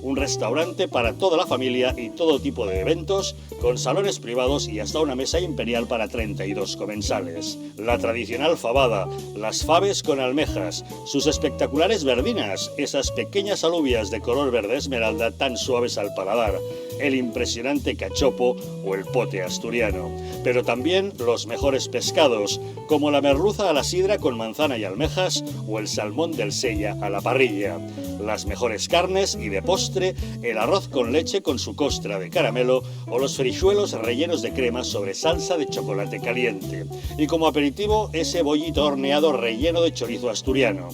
Un restaurante para toda la familia y todo tipo de eventos, con salones privados y hasta una mesa imperial para 32 comensales. La tradicional fabada, las faves con almejas, sus espectaculares verdinas, esas pequeñas alubias de color verde esmeralda tan suaves al paladar, el impresionante cachopo o el pote asturiano. Pero también los mejores pescados, como la merluza a la sidra con manzana y almejas o el salmón del Sella a la parrilla. Las mejores carnes y de postre, el arroz con leche con su costra de caramelo o los frijuelos rellenos de crema sobre salsa de chocolate caliente. Y como aperitivo, ese bollito horneado relleno de chorizo asturiano.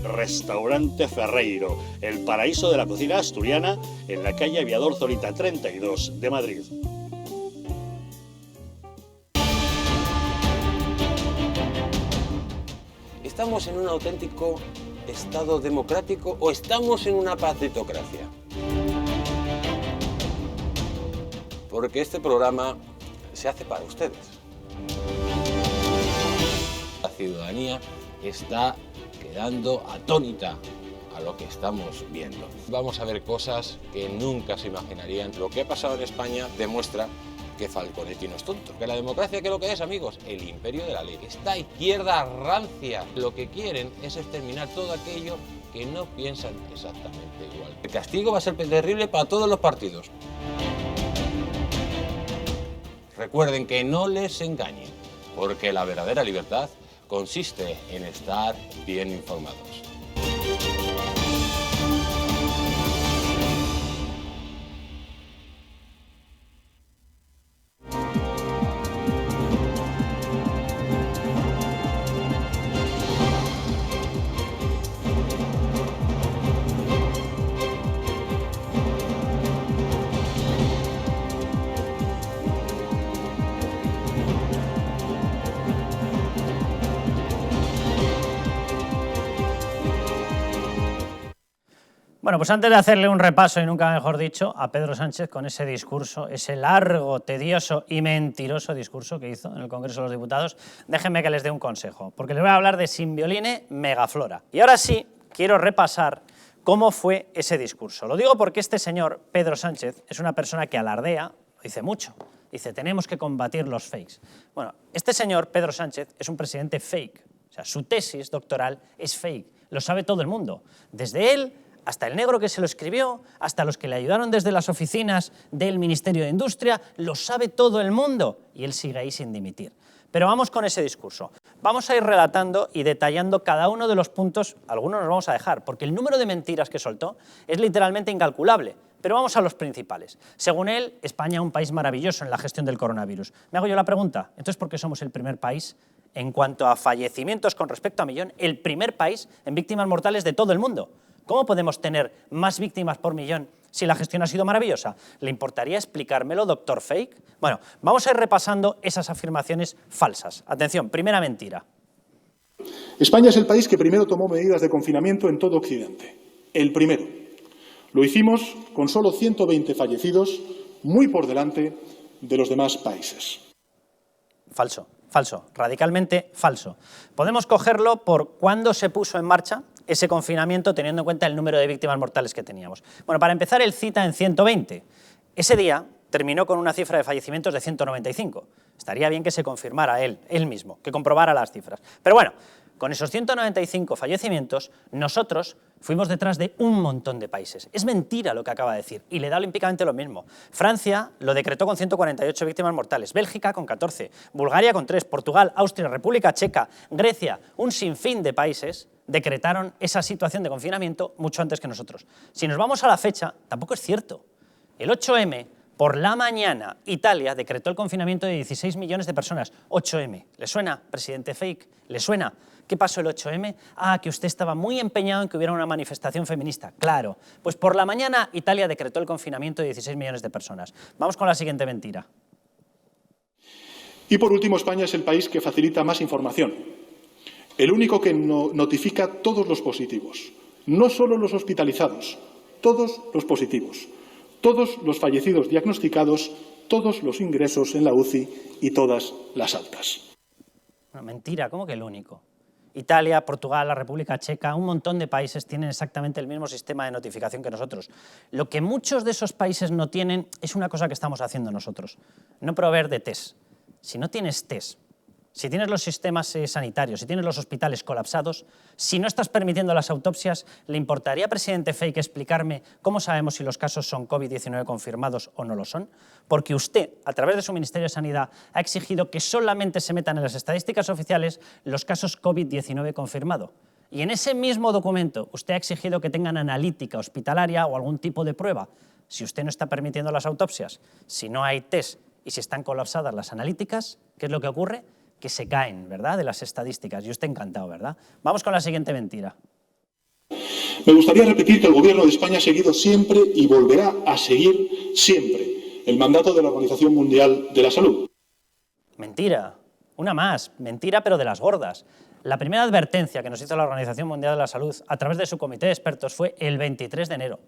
Restaurante Ferreiro, el paraíso de la cocina asturiana en la calle Aviador Zorita 32 de Madrid. ¿Estamos en un auténtico Estado democrático o estamos en una partitocracia? Porque este programa se hace para ustedes. La ciudadanía está quedando atónita a lo que estamos viendo. Vamos a ver cosas que nunca se imaginarían. Lo que ha pasado en España demuestra que Falconetti no es tonto. Que la democracia, ¿qué es lo que es, amigos? El imperio de la ley. Esta izquierda rancia lo que quieren es exterminar todo aquello que no piensan exactamente igual. El castigo va a ser terrible para todos los partidos. Recuerden que no les engañen, porque la verdadera libertad consiste en estar bien informados. Bueno, pues antes de hacerle un repaso, y nunca mejor dicho, a Pedro Sánchez con ese discurso, ese largo, tedioso y mentiroso discurso que hizo en el Congreso de los Diputados, déjenme que les dé un consejo, porque les voy a hablar de Simbioline Megaflora. Y ahora sí, quiero repasar cómo fue ese discurso. Lo digo porque este señor, Pedro Sánchez, es una persona que alardea, dice mucho, dice tenemos que combatir los fakes. Bueno, este señor, Pedro Sánchez, es un presidente fake, o sea, su tesis doctoral es fake, lo sabe todo el mundo, desde él hasta el negro que se lo escribió, hasta los que le ayudaron desde las oficinas del Ministerio de Industria, lo sabe todo el mundo y él sigue ahí sin dimitir. Pero vamos con ese discurso. Vamos a ir relatando y detallando cada uno de los puntos, algunos nos vamos a dejar, porque el número de mentiras que soltó es literalmente incalculable. Pero vamos a los principales. Según él, España es un país maravilloso en la gestión del coronavirus. Me hago yo la pregunta, entonces, ¿por qué somos el primer país en cuanto a fallecimientos con respecto a millón, el primer país en víctimas mortales de todo el mundo? ¿Cómo podemos tener más víctimas por millón si la gestión ha sido maravillosa? ¿Le importaría explicármelo, doctor Fake? Bueno, vamos a ir repasando esas afirmaciones falsas. Atención, primera mentira. España es el país que primero tomó medidas de confinamiento en todo Occidente. El primero. Lo hicimos con solo 120 fallecidos, muy por delante de los demás países. Falso, falso, radicalmente falso. Podemos cogerlo por cuándo se puso en marcha ese confinamiento teniendo en cuenta el número de víctimas mortales que teníamos. Bueno, para empezar, él cita en 120. Ese día terminó con una cifra de fallecimientos de 195. Estaría bien que se confirmara él mismo, que comprobara las cifras. Pero bueno, con esos 195 fallecimientos, nosotros fuimos detrás de un montón de países. Es mentira lo que acaba de decir, y le da olímpicamente lo mismo. Francia lo decretó con 148 víctimas mortales, Bélgica con 14, Bulgaria con 3, Portugal, Austria, República Checa, Grecia, un sinfín de países decretaron esa situación de confinamiento mucho antes que nosotros. Si nos vamos a la fecha, tampoco es cierto. El 8M, por la mañana, Italia decretó el confinamiento de 16 millones de personas. 8M. ¿Le suena, presidente Fake? ¿Le suena? ¿Qué pasó el 8M? Ah, que usted estaba muy empeñado en que hubiera una manifestación feminista. Claro. Pues por la mañana, Italia decretó el confinamiento de 16 millones de personas. Vamos con la siguiente mentira. Y por último, España es el país que facilita más información. El único que notifica todos los positivos. No solo los hospitalizados, todos los positivos. Todos los fallecidos diagnosticados, todos los ingresos en la UCI y todas las altas. Bueno, mentira, ¿cómo que el único? Italia, Portugal, la República Checa, un montón de países tienen exactamente el mismo sistema de notificación que nosotros. Lo que muchos de esos países no tienen es una cosa que estamos haciendo nosotros, no proveer de test. Si no tienes test, si tienes los sistemas sanitarios, si tienes los hospitales colapsados, si no estás permitiendo las autopsias, ¿le importaría, presidente Fake, explicarme cómo sabemos si los casos son COVID-19 confirmados o no lo son? Porque usted, a través de su Ministerio de Sanidad, ha exigido que solamente se metan en las estadísticas oficiales los casos COVID-19 confirmados. Y en ese mismo documento usted ha exigido que tengan analítica hospitalaria o algún tipo de prueba. Si usted no está permitiendo las autopsias, si no hay test y si están colapsadas las analíticas, ¿qué es lo que ocurre? Que se caen, ¿verdad?, de las estadísticas. Y usted encantado, ¿verdad? Vamos con la siguiente mentira. Me gustaría repetir que el Gobierno de España ha seguido siempre y volverá a seguir siempre el mandato de la Organización Mundial de la Salud. Mentira. Una más. Mentira, pero de las gordas. La primera advertencia que nos hizo la Organización Mundial de la Salud a través de su comité de expertos fue el 23 de enero.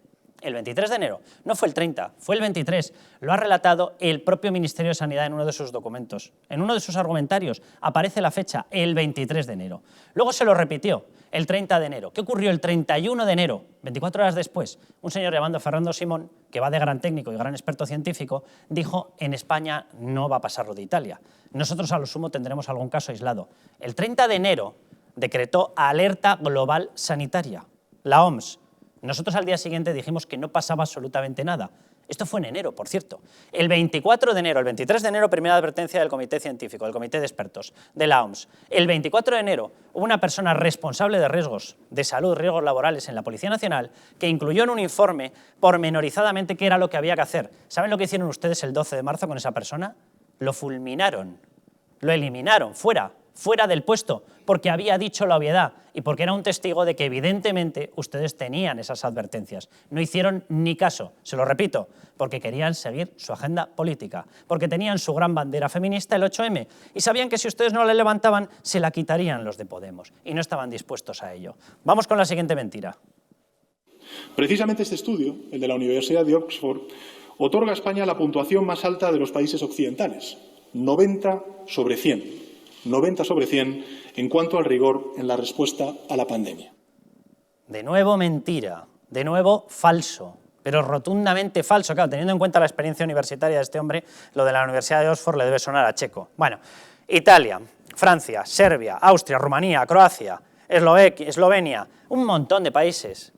El 23 de enero, no fue el 30, fue el 23. Lo ha relatado el propio Ministerio de Sanidad en uno de sus documentos. En uno de sus argumentarios aparece la fecha, el 23 de enero. Luego se lo repitió, el 30 de enero. ¿Qué ocurrió el 31 de enero? 24 horas después, un señor llamado Fernando Simón, que va de gran técnico y gran experto científico, dijo: en España no va a pasar lo de Italia. Nosotros a lo sumo tendremos algún caso aislado. El 30 de enero decretó alerta global sanitaria, la OMS. Nosotros al día siguiente dijimos que no pasaba absolutamente nada. Esto fue en enero, por cierto. El 24 de enero, el 23 de enero, primera advertencia del Comité Científico, del Comité de Expertos, de la OMS. El 24 de enero hubo una persona responsable de riesgos de salud, riesgos laborales en la Policía Nacional, que incluyó en un informe pormenorizadamente qué era lo que había que hacer. ¿Saben lo que hicieron ustedes el 12 de marzo con esa persona? Lo fulminaron, lo eliminaron, fuera del puesto, porque había dicho la obviedad y porque era un testigo de que evidentemente ustedes tenían esas advertencias. No hicieron ni caso, se lo repito, porque querían seguir su agenda política, porque tenían su gran bandera feminista, el 8M, y sabían que si ustedes no la levantaban, se la quitarían los de Podemos, y no estaban dispuestos a ello. Vamos con la siguiente mentira. Precisamente este estudio, el de la Universidad de Oxford, otorga a España la puntuación más alta de los países occidentales, 90 sobre 100. 90 sobre 100 en cuanto al rigor en la respuesta a la pandemia. De nuevo mentira, de nuevo falso, pero rotundamente falso. Claro, teniendo en cuenta la experiencia universitaria de este hombre, lo de la Universidad de Oxford le debe sonar a checo. Bueno, Italia, Francia, Serbia, Austria, Rumanía, Croacia, Eslovenia, un montón de países,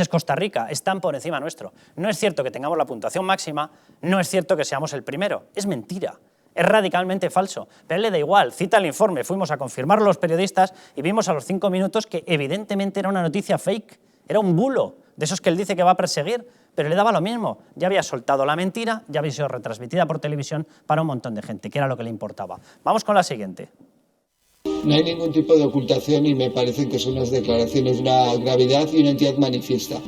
Costa Rica, están por encima nuestro. No es cierto que tengamos la puntuación máxima, no es cierto que seamos el primero, es mentira. Es radicalmente falso, pero a él le da igual, cita el informe, fuimos a confirmarlo los periodistas y vimos a los 5 minutos que evidentemente era una noticia fake, era un bulo, de esos que él dice que va a perseguir, pero le daba lo mismo, ya había soltado la mentira, ya había sido retransmitida por televisión para un montón de gente, que era lo que le importaba. Vamos con la siguiente. No hay ningún tipo de ocultación y me parecen que son unas declaraciones de una gravedad y una entidad manifiesta.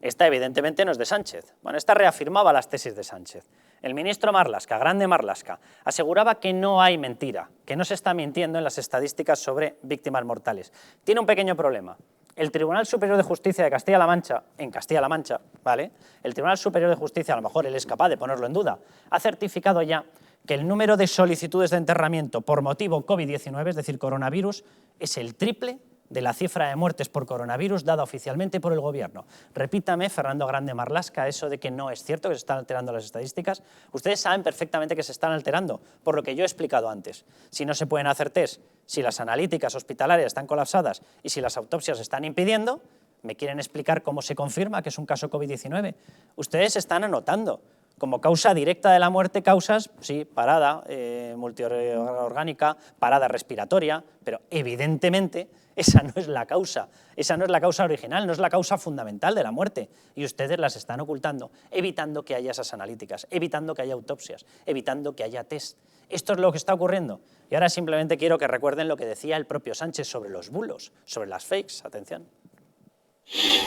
Esta evidentemente no es de Sánchez. Bueno, esta reafirmaba las tesis de Sánchez. El ministro Marlaska, grande Marlaska, aseguraba que no hay mentira, que no se está mintiendo en las estadísticas sobre víctimas mortales. Tiene un pequeño problema. El Tribunal Superior de Justicia de Castilla-La Mancha, en Castilla-La Mancha, ¿vale? El Tribunal Superior de Justicia, a lo mejor él es capaz de ponerlo en duda, ha certificado ya que el número de solicitudes de enterramiento por motivo COVID-19, es decir, coronavirus, es el triple de la cifra de muertes por coronavirus dada oficialmente por el Gobierno. Repítame, Fernando Grande Marlaska, eso de que no es cierto, que se están alterando las estadísticas. Ustedes saben perfectamente que se están alterando, por lo que yo he explicado antes. Si no se pueden hacer test, si las analíticas hospitalarias están colapsadas y si las autopsias están impidiendo, ¿me quieren explicar cómo se confirma que es un caso COVID-19? Ustedes están anotando como causa directa de la muerte causas, sí, parada multiorgánica, parada respiratoria, pero evidentemente esa no es la causa original, no es la causa fundamental de la muerte. Y ustedes las están ocultando, evitando que haya esas analíticas, evitando que haya autopsias, evitando que haya test. Esto es lo que está ocurriendo. Y ahora simplemente quiero que recuerden lo que decía el propio Sánchez sobre los bulos, sobre las fakes. Atención.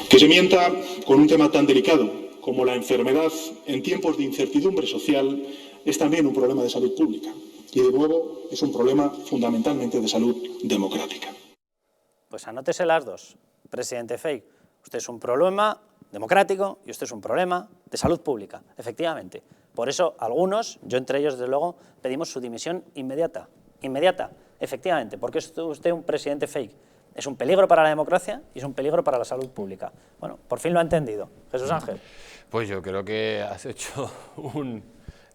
Que se mienta con un tema tan delicado como la enfermedad en tiempos de incertidumbre social es también un problema de salud pública. Y de nuevo es un problema fundamentalmente de salud democrática. Pues anótese las dos, presidente fake. Usted es un problema democrático y usted es un problema de salud pública, efectivamente. Por eso algunos, yo entre ellos desde luego, pedimos su dimisión inmediata, efectivamente, porque es usted un presidente fake. Es un peligro para la democracia y es un peligro para la salud pública. Bueno, por fin lo ha entendido. Jesús Ángel. Pues yo creo que has hecho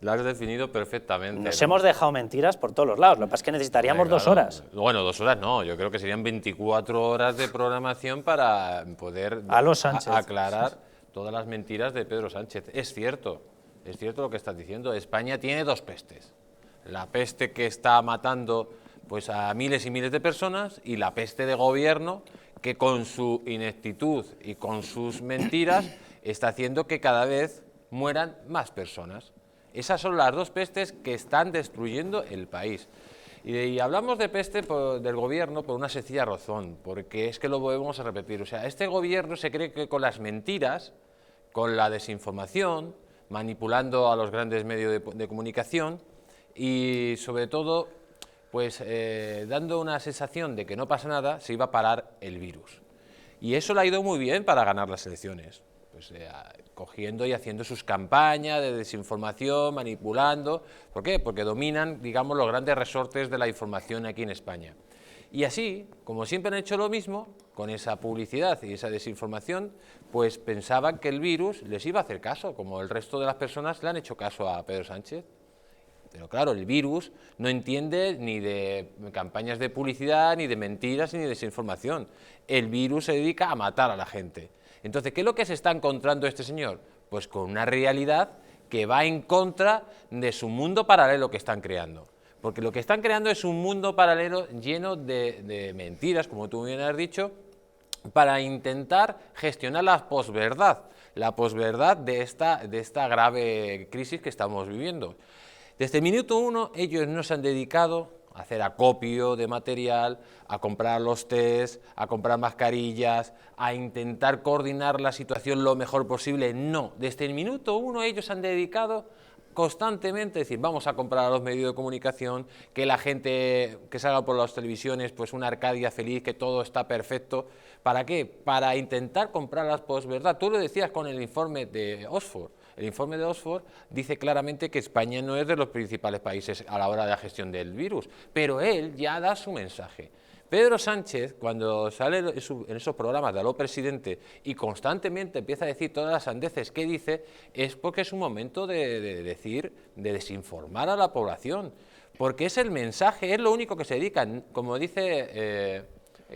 lo has definido perfectamente. Nos hemos dejado mentiras por todos los lados, lo que pasa es que necesitaríamos 2 horas. Bueno, 2 horas no, yo creo que serían 24 horas de programación para poder aclarar todas las mentiras de Pedro Sánchez. Es cierto lo que estás diciendo, España tiene 2 pestes. La peste que está matando pues a miles y miles de personas y la peste de gobierno que con su ineptitud y con sus mentiras está haciendo que cada vez mueran más personas. Esas son las 2 pestes que están destruyendo el país. Y hablamos de peste del gobierno por una sencilla razón, porque es que lo volvemos a repetir. O sea, este gobierno se cree que con las mentiras, con la desinformación, manipulando a los grandes medios de comunicación y sobre todo pues dando una sensación de que no pasa nada, se iba a parar el virus. Y eso le ha ido muy bien para ganar las elecciones, pues cogiendo y haciendo sus campañas de desinformación, manipulando. ¿Por qué? Porque dominan, digamos, los grandes resortes de la información aquí en España. Y así, como siempre han hecho lo mismo, con esa publicidad y esa desinformación, pues pensaban que el virus les iba a hacer caso, como el resto de las personas le han hecho caso a Pedro Sánchez. Pero claro, el virus no entiende ni de campañas de publicidad, ni de mentiras, ni de desinformación. El virus se dedica a matar a la gente. Entonces, ¿qué es lo que se está encontrando este señor? Pues con una realidad que va en contra de su mundo paralelo que están creando. Porque lo que están creando es un mundo paralelo lleno de mentiras, como tú bien has dicho, para intentar gestionar la posverdad de esta grave crisis que estamos viviendo. Desde el minuto 1 ellos no se han dedicado a hacer acopio de material, a comprar los test, a comprar mascarillas, a intentar coordinar la situación lo mejor posible. No, desde el minuto 1 ellos han dedicado constantemente decir, vamos a comprar a los medios de comunicación, que la gente que salga por las televisiones, pues una Arcadia feliz, que todo está perfecto. ¿Para qué? Para intentar comprar las posverdad. Tú lo decías con el informe de Oxford. El informe de Oxford dice claramente que España no es de los principales países a la hora de la gestión del virus, pero él ya da su mensaje. Pedro Sánchez, cuando sale en esos programas de Aló Presidente y constantemente empieza a decir todas las sandeces que dice, es porque es un momento de decir, de desinformar a la población, porque es el mensaje, es lo único que se dedican, como dice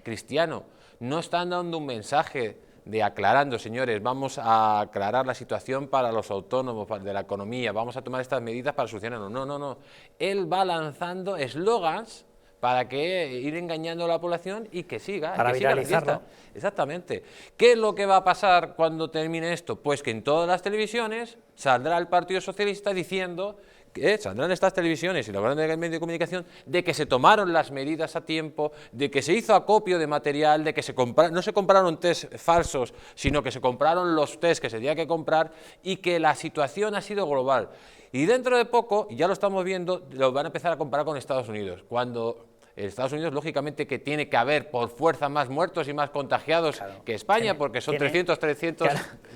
Cristiano, no están dando un mensaje de aclarando, señores, vamos a aclarar la situación para los autónomos, de la economía, vamos a tomar estas medidas para solucionarlo. No, no, no. Él va lanzando eslogans para que ir engañando a la población y que siga. Para que siga viralizarlo. la fiesta. Exactamente. ¿Qué es lo que va a pasar cuando termine esto? Pues que en todas las televisiones saldrá el Partido Socialista diciendo que saldrán estas televisiones y los grandes medios de comunicación de que se tomaron las medidas a tiempo, de que se hizo acopio de material, de que no se compraron test falsos, sino que se compraron los test que se tenía que comprar y que la situación ha sido global. Y dentro de poco, y ya lo estamos viendo, lo van a empezar a comparar con Estados Unidos, cuando en Estados Unidos, lógicamente, que tiene que haber por fuerza más muertos y más contagiados que España, porque son 300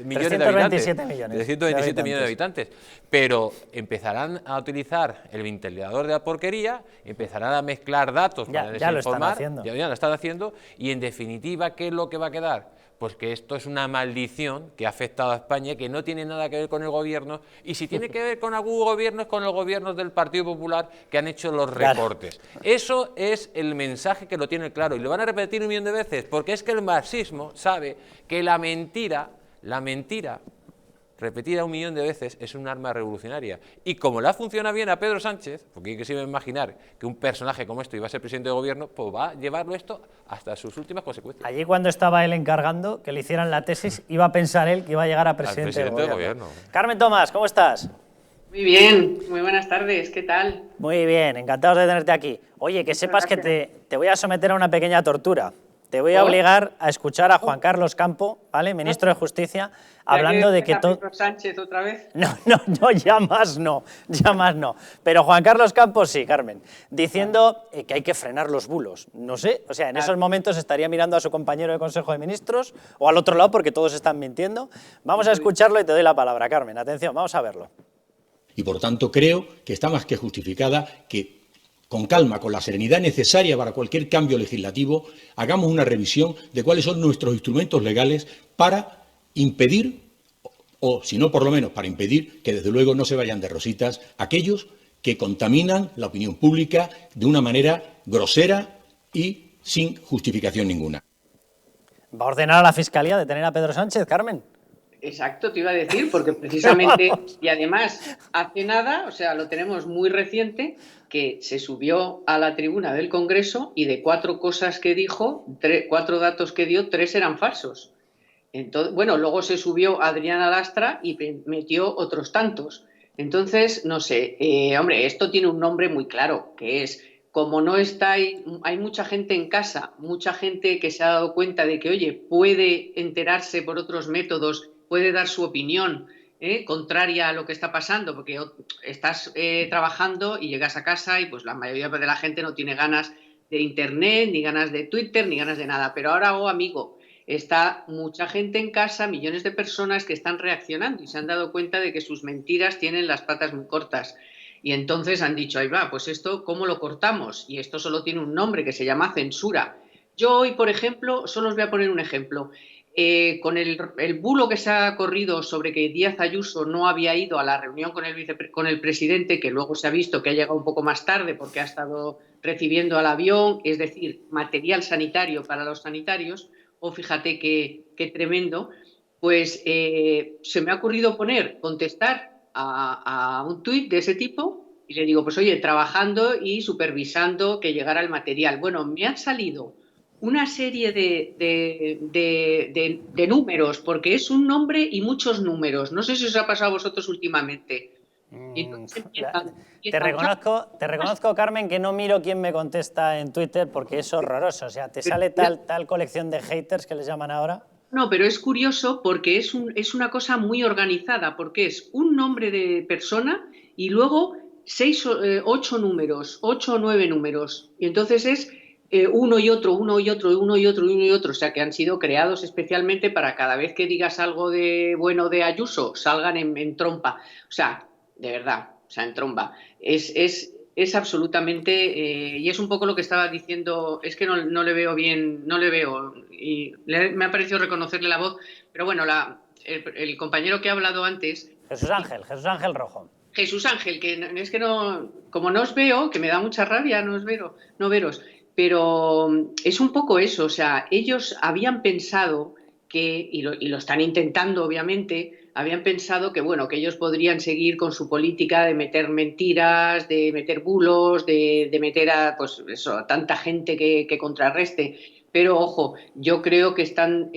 millones de habitantes. 327 millones de habitantes. Pero empezarán a utilizar el ventilador de la porquería, empezarán a mezclar datos para desinformar. Ya lo están haciendo. Y en definitiva, ¿qué es lo que va a quedar? Pues que esto es una maldición que ha afectado a España, que no tiene nada que ver con el gobierno, y si tiene que ver con algún gobierno es con los gobiernos del Partido Popular que han hecho los recortes. Eso es el mensaje que lo tiene claro, y lo van a repetir 1 millón de veces, porque es que el marxismo sabe que la mentira, repetida 1 millón de veces, es un arma revolucionaria. Y como le funciona bien a Pedro Sánchez, porque hay que siempre imaginar que un personaje como esto iba a ser presidente de gobierno, pues va a llevarlo esto hasta sus últimas consecuencias. Allí cuando estaba él encargando que le hicieran la tesis, iba a pensar él que iba a llegar a presidente del gobierno. Carmen Tomás, ¿cómo estás? Muy bien, muy buenas tardes, ¿qué tal? Muy bien, encantados de tenerte aquí. Oye, que sepas que te voy a someter a una pequeña tortura. Te voy a obligar a escuchar a Juan Carlos Campo, ¿vale? Ministro de Justicia, hablando de que todo... Sánchez otra vez? No, ya más no. Pero Juan Carlos Campo sí, Carmen, diciendo que hay que frenar los bulos. No sé, o sea, en esos momentos estaría mirando a su compañero de Consejo de Ministros o al otro lado porque todos están mintiendo. Vamos a escucharlo y te doy la palabra, Carmen. Atención, vamos a verlo. Y por tanto creo que está más que justificada que con calma, con la serenidad necesaria para cualquier cambio legislativo, hagamos una revisión de cuáles son nuestros instrumentos legales para impedir, o si no por lo menos para impedir que desde luego no se vayan de rositas aquellos que contaminan la opinión pública de una manera grosera y sin justificación ninguna. ¿Va a ordenar a la Fiscalía detener a Pedro Sánchez, Carmen? Exacto, te iba a decir, porque precisamente, y además hace nada, o sea, lo tenemos muy reciente, que se subió a la tribuna del Congreso y de 4 cosas que dijo, 4 datos que dio, 3 eran falsos. Entonces, bueno, luego se subió Adriana Lastra y metió otros tantos. Entonces, no sé, hombre, esto tiene un nombre muy claro, que es, como no está ahí, hay mucha gente en casa, mucha gente que se ha dado cuenta de que, oye, puede enterarse por otros métodos, puede dar su opinión contraria a lo que está pasando, porque estás trabajando y llegas a casa y pues la mayoría de la gente no tiene ganas de internet, ni ganas de Twitter, ni ganas de nada. Pero ahora, amigo, está mucha gente en casa, millones de personas que están reaccionando y se han dado cuenta de que sus mentiras tienen las patas muy cortas. Y entonces han dicho, ahí va, pues esto, ¿cómo lo cortamos? Y esto solo tiene un nombre que se llama censura. Yo hoy, por ejemplo, solo os voy a poner un ejemplo. Con el bulo que se ha corrido sobre que Díaz Ayuso no había ido a la reunión con el presidente, que luego se ha visto que ha llegado un poco más tarde porque ha estado recibiendo al avión, es decir, material sanitario para los sanitarios, o fíjate qué tremendo, pues se me ha ocurrido contestar a un tuit de ese tipo y le digo, pues oye, trabajando y supervisando que llegara el material. Bueno, me han salido una serie de números, porque es un nombre y muchos números. No sé si os ha pasado a vosotros últimamente. Te reconozco, Carmen, que no miro quién me contesta en Twitter porque es horroroso. O sea, te sale tal colección de haters que les llaman ahora. No, pero es curioso porque es una cosa muy organizada, porque es un nombre de persona y luego 8 números, 8 o 9 números. Y entonces es uno y otro, uno y otro, uno y otro, uno y otro. O sea, que han sido creados especialmente para cada vez que digas algo de bueno de Ayuso, salgan en trompa. O sea, de verdad, o sea, en tromba. Es absolutamente, y es un poco lo que estaba diciendo, es que no le veo bien, no le veo, y me ha parecido reconocerle la voz, pero bueno, el compañero que ha hablado antes... Jesús Ángel Rojo. Jesús Ángel, que es que no, como no os veo, que me da mucha rabia no veros, pero es un poco eso, o sea, ellos habían pensado que, y lo están intentando obviamente, habían pensado que, bueno, que ellos podrían seguir con su política de meter mentiras, de meter bulos, de meter a, pues eso, a tanta gente que contrarreste. Pero, ojo, yo creo que están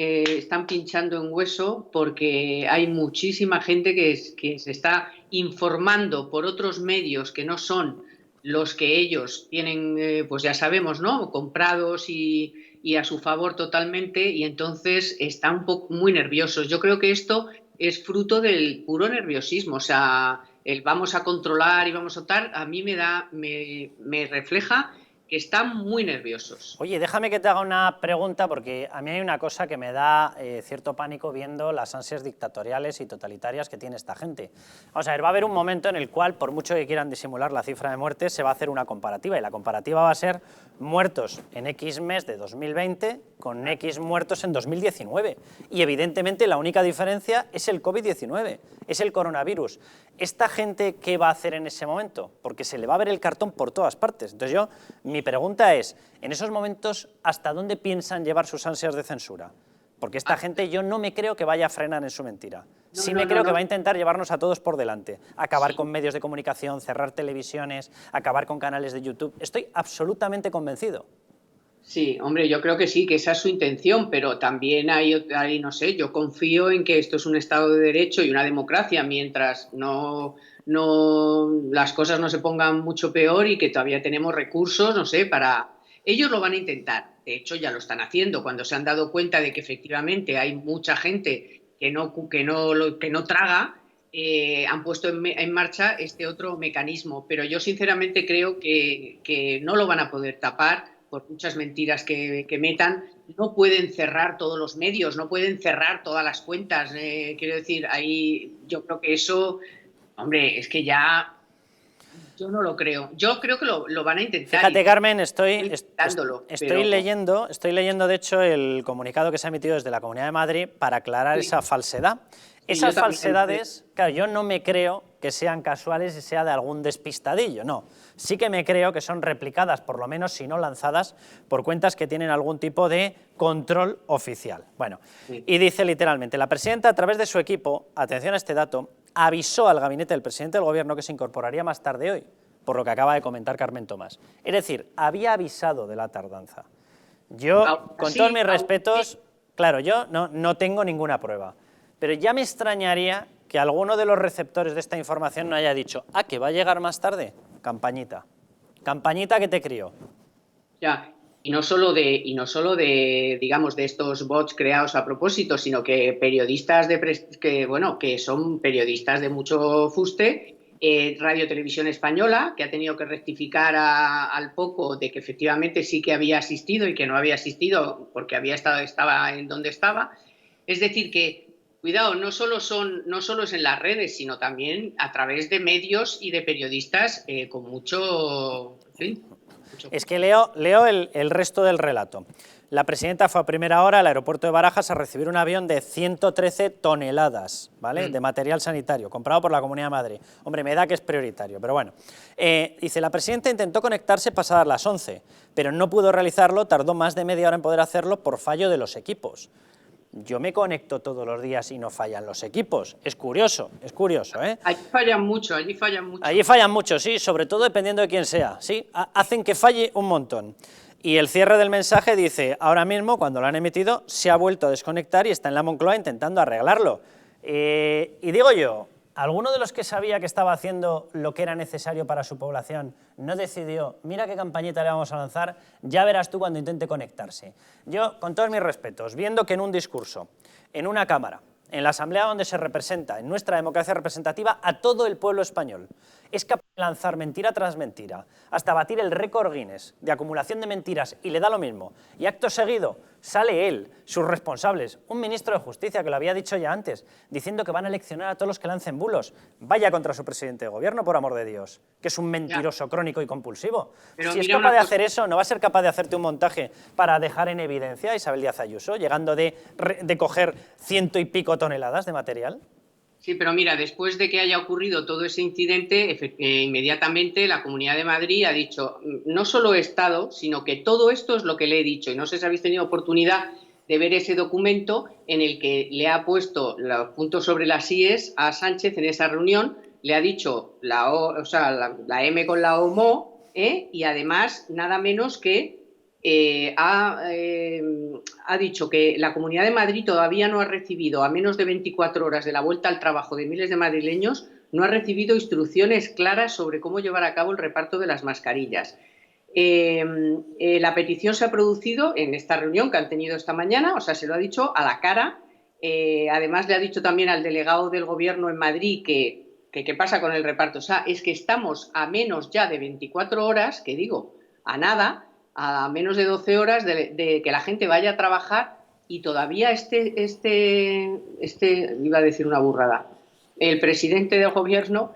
pinchando en hueso porque hay muchísima gente que se está informando por otros medios que no son los que ellos tienen, pues ya sabemos, ¿no?, comprados y a su favor totalmente, y entonces están un poco muy nerviosos. Yo creo que esto es fruto del puro nerviosismo, o sea, el vamos a controlar y vamos a tal, a mí me refleja que están muy nerviosos. Oye, déjame que te haga una pregunta, porque a mí hay una cosa que me da cierto pánico viendo las ansias dictatoriales y totalitarias que tiene esta gente. Vamos a ver, va a haber un momento en el cual, por mucho que quieran disimular la cifra de muertes, se va a hacer una comparativa, y la comparativa va a ser muertos en X mes de 2020 con X muertos en 2019. Y evidentemente la única diferencia es el COVID-19, es el coronavirus. ¿Esta gente qué va a hacer en ese momento? Porque se le va a ver el cartón por todas partes. Entonces mi pregunta es, en esos momentos, ¿hasta dónde piensan llevar sus ansias de censura? Porque esta gente yo no me creo que vaya a frenar en su mentira. Sí me creo que va a intentar llevarnos a todos por delante, acabar con medios de comunicación, cerrar televisiones, acabar con canales de YouTube. Estoy absolutamente convencido. Sí, hombre, yo creo que sí, que esa es su intención, pero también hay, no sé, yo confío en que esto es un Estado de Derecho y una democracia, mientras no las cosas no se pongan mucho peor y que todavía tenemos recursos, no sé, para... Ellos lo van a intentar, de hecho ya lo están haciendo, cuando se han dado cuenta de que efectivamente hay mucha gente que no traga, han puesto en marcha este otro mecanismo, pero yo sinceramente creo que no lo van a poder tapar por muchas mentiras que metan. No pueden cerrar todos los medios, no pueden cerrar todas las cuentas, quiero decir, ahí yo creo que eso, hombre, es que ya yo no lo creo. Yo creo que lo van a intentar. Fíjate, Carmen, estoy leyendo de hecho el comunicado que se ha emitido desde la Comunidad de Madrid para aclarar esa falsedad. Esas falsedades, claro, yo no me creo que sean casuales y sea de algún despistadillo, no. Sí que me creo que son replicadas, por lo menos si no lanzadas, por cuentas que tienen algún tipo de control oficial. Bueno, y dice literalmente, la presidenta a través de su equipo, atención a este dato, avisó al gabinete del presidente del gobierno que se incorporaría más tarde hoy, por lo que acaba de comentar Carmen Tomás. Es decir, había avisado de la tardanza. Yo, con todos mis respetos, claro, yo no tengo ninguna prueba, pero ya me extrañaría que alguno de los receptores de esta información no haya dicho, que va a llegar más tarde, campañita. Campañita que te crió. Ya, y no solo de digamos, de estos bots creados a propósito, sino que periodistas que son periodistas de mucho fuste, Radio Televisión Española, que ha tenido que rectificar al poco de que efectivamente sí que había asistido y que no había asistido porque estaba en donde estaba. Es decir que cuidado, no solo es en las redes, sino también a través de medios y de periodistas con mucho... ¿sí? Es que leo el resto del relato. La presidenta fue a primera hora al aeropuerto de Barajas a recibir un avión de 113 toneladas, ¿vale?, de material sanitario, comprado por la Comunidad de Madrid. Hombre, me da que es prioritario, pero bueno. Dice, la presidenta intentó conectarse pasadas las 11, pero no pudo realizarlo, tardó más de media hora en poder hacerlo por fallo de los equipos. Yo me conecto todos los días y no fallan los equipos. Es curioso, ¿eh? Allí fallan mucho. Allí fallan mucho, sí, sobre todo dependiendo de quién sea, ¿sí? Hacen que falle un montón. Y el cierre del mensaje dice, ahora mismo, cuando lo han emitido, se ha vuelto a desconectar y está en la Moncloa intentando arreglarlo. Y digo yo, ¿alguno de los que sabía que estaba haciendo lo que era necesario para su población no decidió, mira qué campañita le vamos a lanzar, ya verás tú cuando intente conectarse? Yo, con todos mis respetos, viendo que en un discurso, en una cámara, en la Asamblea donde se representa, en nuestra democracia representativa, a todo el pueblo español. Es capaz de lanzar mentira tras mentira, hasta batir el récord Guinness de acumulación de mentiras, y le da lo mismo. Y acto seguido sale él, sus responsables, un ministro de Justicia que lo había dicho ya antes, diciendo que van a eleccionar a todos los que lancen bulos. Vaya contra su presidente de gobierno, por amor de Dios, que es un mentiroso crónico y compulsivo. Pero si es capaz de hacer eso, ¿no va a ser capaz de hacerte un montaje para dejar en evidencia a Isabel Díaz Ayuso, llegando de coger 100 y pico toneladas de material? Sí, pero mira, después de que haya ocurrido todo ese incidente, inmediatamente la Comunidad de Madrid ha dicho, no solo he estado, sino que todo esto es lo que le he dicho. Y no sé si habéis tenido oportunidad de ver ese documento en el que le ha puesto los puntos sobre las IES a Sánchez en esa reunión. Le ha dicho la M con la OMO, y además nada menos que ha dicho que la Comunidad de Madrid todavía no ha recibido, a menos de 24 horas de la vuelta al trabajo de miles de madrileños, no ha recibido instrucciones claras sobre cómo llevar a cabo el reparto de las mascarillas. La petición se ha producido en esta reunión que han tenido esta mañana, o sea, se lo ha dicho a la cara. Además le ha dicho también al delegado del Gobierno en Madrid que qué pasa con el reparto. O sea, es que estamos a menos ya de 24 horas, que digo, a nada, a menos de 12 horas de que la gente vaya a trabajar, y todavía iba a decir una burrada, el presidente del gobierno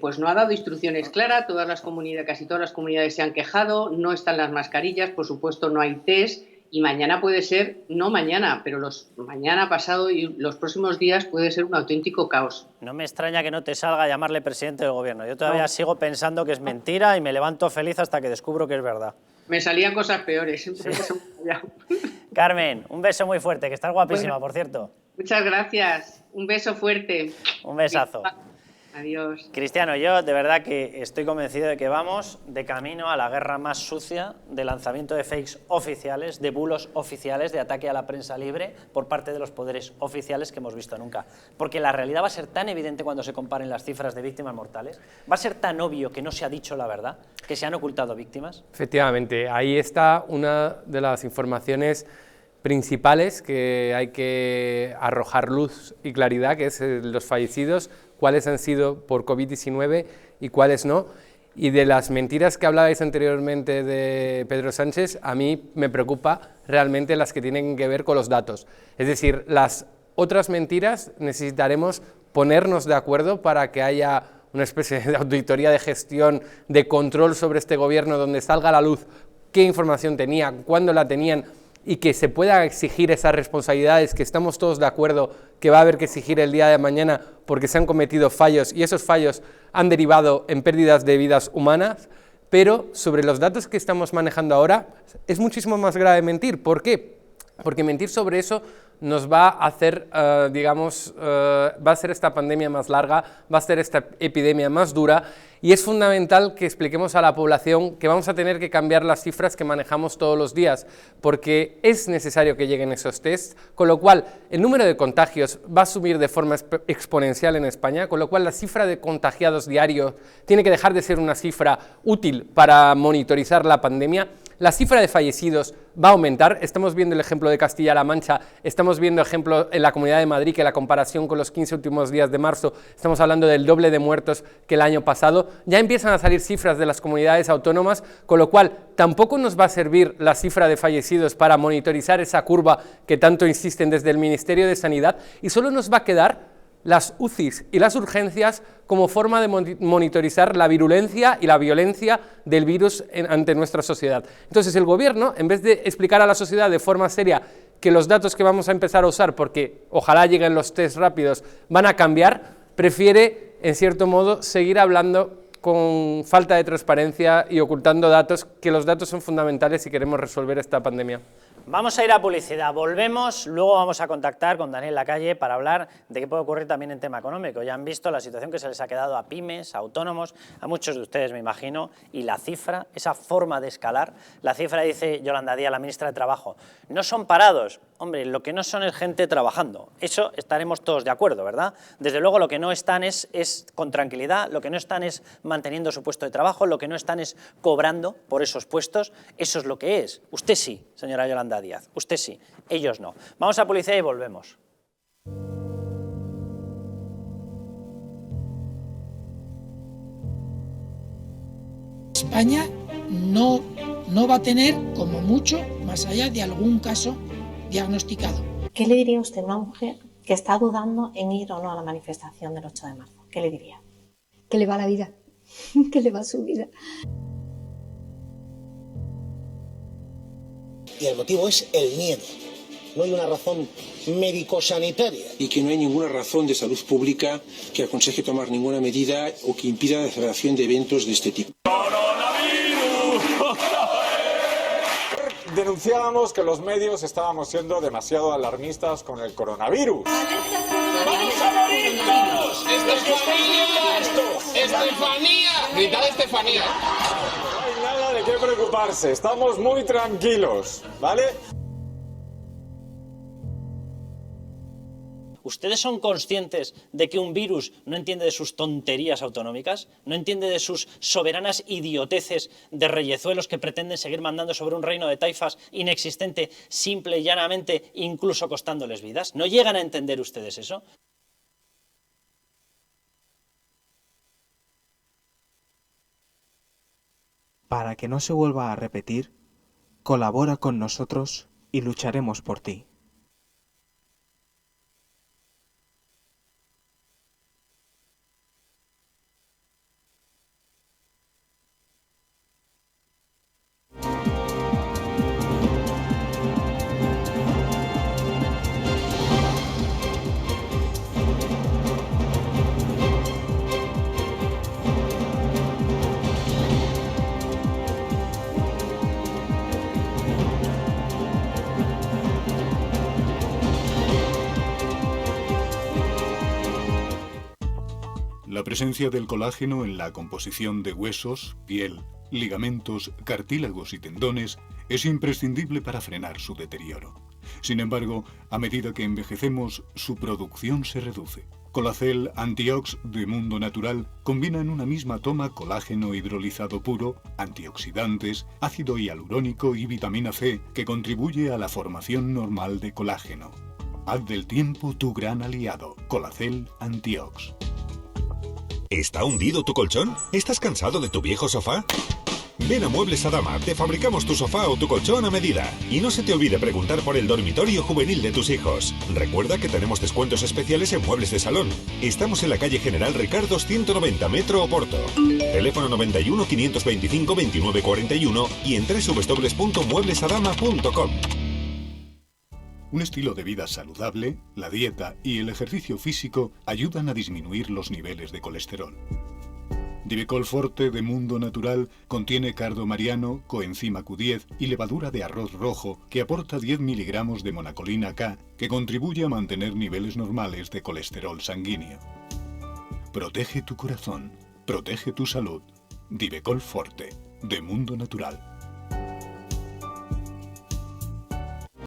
pues no ha dado instrucciones claras. Casi todas las comunidades se han quejado, no están las mascarillas, por supuesto no hay test, y mañana puede ser, no mañana, pero mañana, pasado y los próximos días puede ser un auténtico caos. No me extraña que no te salga a llamarle presidente del gobierno. Yo todavía sigo pensando que es mentira y me levanto feliz hasta que descubro que es verdad. Me salían cosas peores. Sí. Carmen, un beso muy fuerte, que estás guapísima, por cierto. Muchas gracias. Un beso fuerte. Un besazo. Adiós. Cristiano, yo de verdad que estoy convencido de que vamos de camino a la guerra más sucia de lanzamiento de fakes oficiales, de bulos oficiales, de ataque a la prensa libre por parte de los poderes oficiales que hemos visto nunca. Porque la realidad va a ser tan evidente cuando se comparen las cifras de víctimas mortales, va a ser tan obvio que no se ha dicho la verdad, que se han ocultado víctimas. Efectivamente, ahí está una de las informaciones principales que hay que arrojar luz y claridad, que es los fallecidos, cuáles han sido por COVID-19 y cuáles no. Y de las mentiras que hablabais anteriormente de Pedro Sánchez, a mí me preocupa realmente las que tienen que ver con los datos. Es decir, las otras mentiras necesitaremos ponernos de acuerdo para que haya una especie de auditoría de gestión, de control sobre este gobierno, donde salga a la luz qué información tenía, cuándo la tenían, y que se pueda exigir esas responsabilidades, que estamos todos de acuerdo que va a haber que exigir el día de mañana porque se han cometido fallos y esos fallos han derivado en pérdidas de vidas humanas. Pero sobre los datos que estamos manejando ahora es muchísimo más grave mentir. ¿Por qué? Porque mentir sobre eso nos va a hacer, va a ser esta pandemia más larga, va a ser esta epidemia más dura, y es fundamental que expliquemos a la población que vamos a tener que cambiar las cifras que manejamos todos los días, porque es necesario que lleguen esos tests, con lo cual el número de contagios va a subir de forma exponencial en España, con lo cual la cifra de contagiados diarios tiene que dejar de ser una cifra útil para monitorizar la pandemia. La cifra de fallecidos va a aumentar. Estamos viendo el ejemplo de Castilla-La Mancha, estamos viendo ejemplo en la Comunidad de Madrid, que la comparación con los 15 últimos días de marzo, estamos hablando del doble de muertos que el año pasado. Ya empiezan a salir cifras de las comunidades autónomas, con lo cual tampoco nos va a servir la cifra de fallecidos para monitorizar esa curva que tanto insisten desde el Ministerio de Sanidad, y solo nos va a quedar las UCIs y las urgencias como forma de monitorizar la virulencia y la violencia del virus ante nuestra sociedad. Entonces el gobierno, en vez de explicar a la sociedad de forma seria que los datos que vamos a empezar a usar, porque ojalá lleguen los test rápidos, van a cambiar, prefiere, en cierto modo, seguir hablando con falta de transparencia y ocultando datos, que los datos son fundamentales si queremos resolver esta pandemia. Vamos a ir a publicidad, volvemos, luego vamos a contactar con Daniel Lacalle para hablar de qué puede ocurrir también en tema económico. Ya han visto la situación que se les ha quedado a pymes, a autónomos, a muchos de ustedes me imagino, y la cifra, esa forma de escalar, la cifra dice Yolanda Díaz, la ministra de Trabajo, no son parados, hombre, lo que no son es gente trabajando, eso estaremos todos de acuerdo, ¿verdad? Desde luego lo que no están es con tranquilidad, lo que no están es manteniendo su puesto de trabajo, lo que no están es cobrando por esos puestos, eso es lo que es. Usted sí, señora Yolanda Díaz, usted sí, ellos no. Vamos a publicidad y volvemos. España no va a tener, como mucho, más allá de algún caso diagnosticado. ¿Qué le diría usted a una mujer que está dudando en ir o no a la manifestación del 8 de marzo? ¿Qué le diría? Que le va la vida, que le va su vida. Y el motivo es el miedo. No hay una razón médico-sanitaria. Y que no hay ninguna razón de salud pública que aconseje tomar ninguna medida o que impida la celebración de eventos de este tipo. Denunciábamos que los medios estábamos siendo demasiado alarmistas con el coronavirus. ¡Vamos a morir todos! ¡Estefanía! ¡Estefanía! Gritad Estefanía. No hay nada de qué preocuparse, estamos muy tranquilos, ¿vale? ¿Ustedes son conscientes de que un virus no entiende de sus tonterías autonómicas? ¿No entiende de sus soberanas idioteces de reyezuelos que pretenden seguir mandando sobre un reino de taifas inexistente, simple y llanamente, incluso costándoles vidas? ¿No llegan a entender ustedes eso? Para que no se vuelva a repetir, colabora con nosotros y lucharemos por ti. La presencia del colágeno en la composición de huesos, piel, ligamentos, cartílagos y tendones es imprescindible para frenar su deterioro. Sin embargo, a medida que envejecemos, su producción se reduce. Colacel Antiox de Mundo Natural combina en una misma toma colágeno hidrolizado puro, antioxidantes, ácido hialurónico y vitamina C que contribuye a la formación normal de colágeno. Haz del tiempo tu gran aliado. Colacel Antiox. ¿Está hundido tu colchón? ¿Estás cansado de tu viejo sofá? Ven a Muebles Adama, te fabricamos tu sofá o tu colchón a medida. Y no se te olvide preguntar por el dormitorio juvenil de tus hijos. Recuerda que tenemos descuentos especiales en muebles de salón. Estamos en la calle General Ricardos 190, Metro Oporto. Teléfono 91 525 2941 y en www.mueblesadama.com. Un estilo de vida saludable, la dieta y el ejercicio físico ayudan a disminuir los niveles de colesterol. Divecol Forte de Mundo Natural contiene cardo mariano, coenzima Q10 y levadura de arroz rojo que aporta 10 miligramos de monacolina K que contribuye a mantener niveles normales de colesterol sanguíneo. Protege tu corazón, protege tu salud. Divecol Forte de Mundo Natural.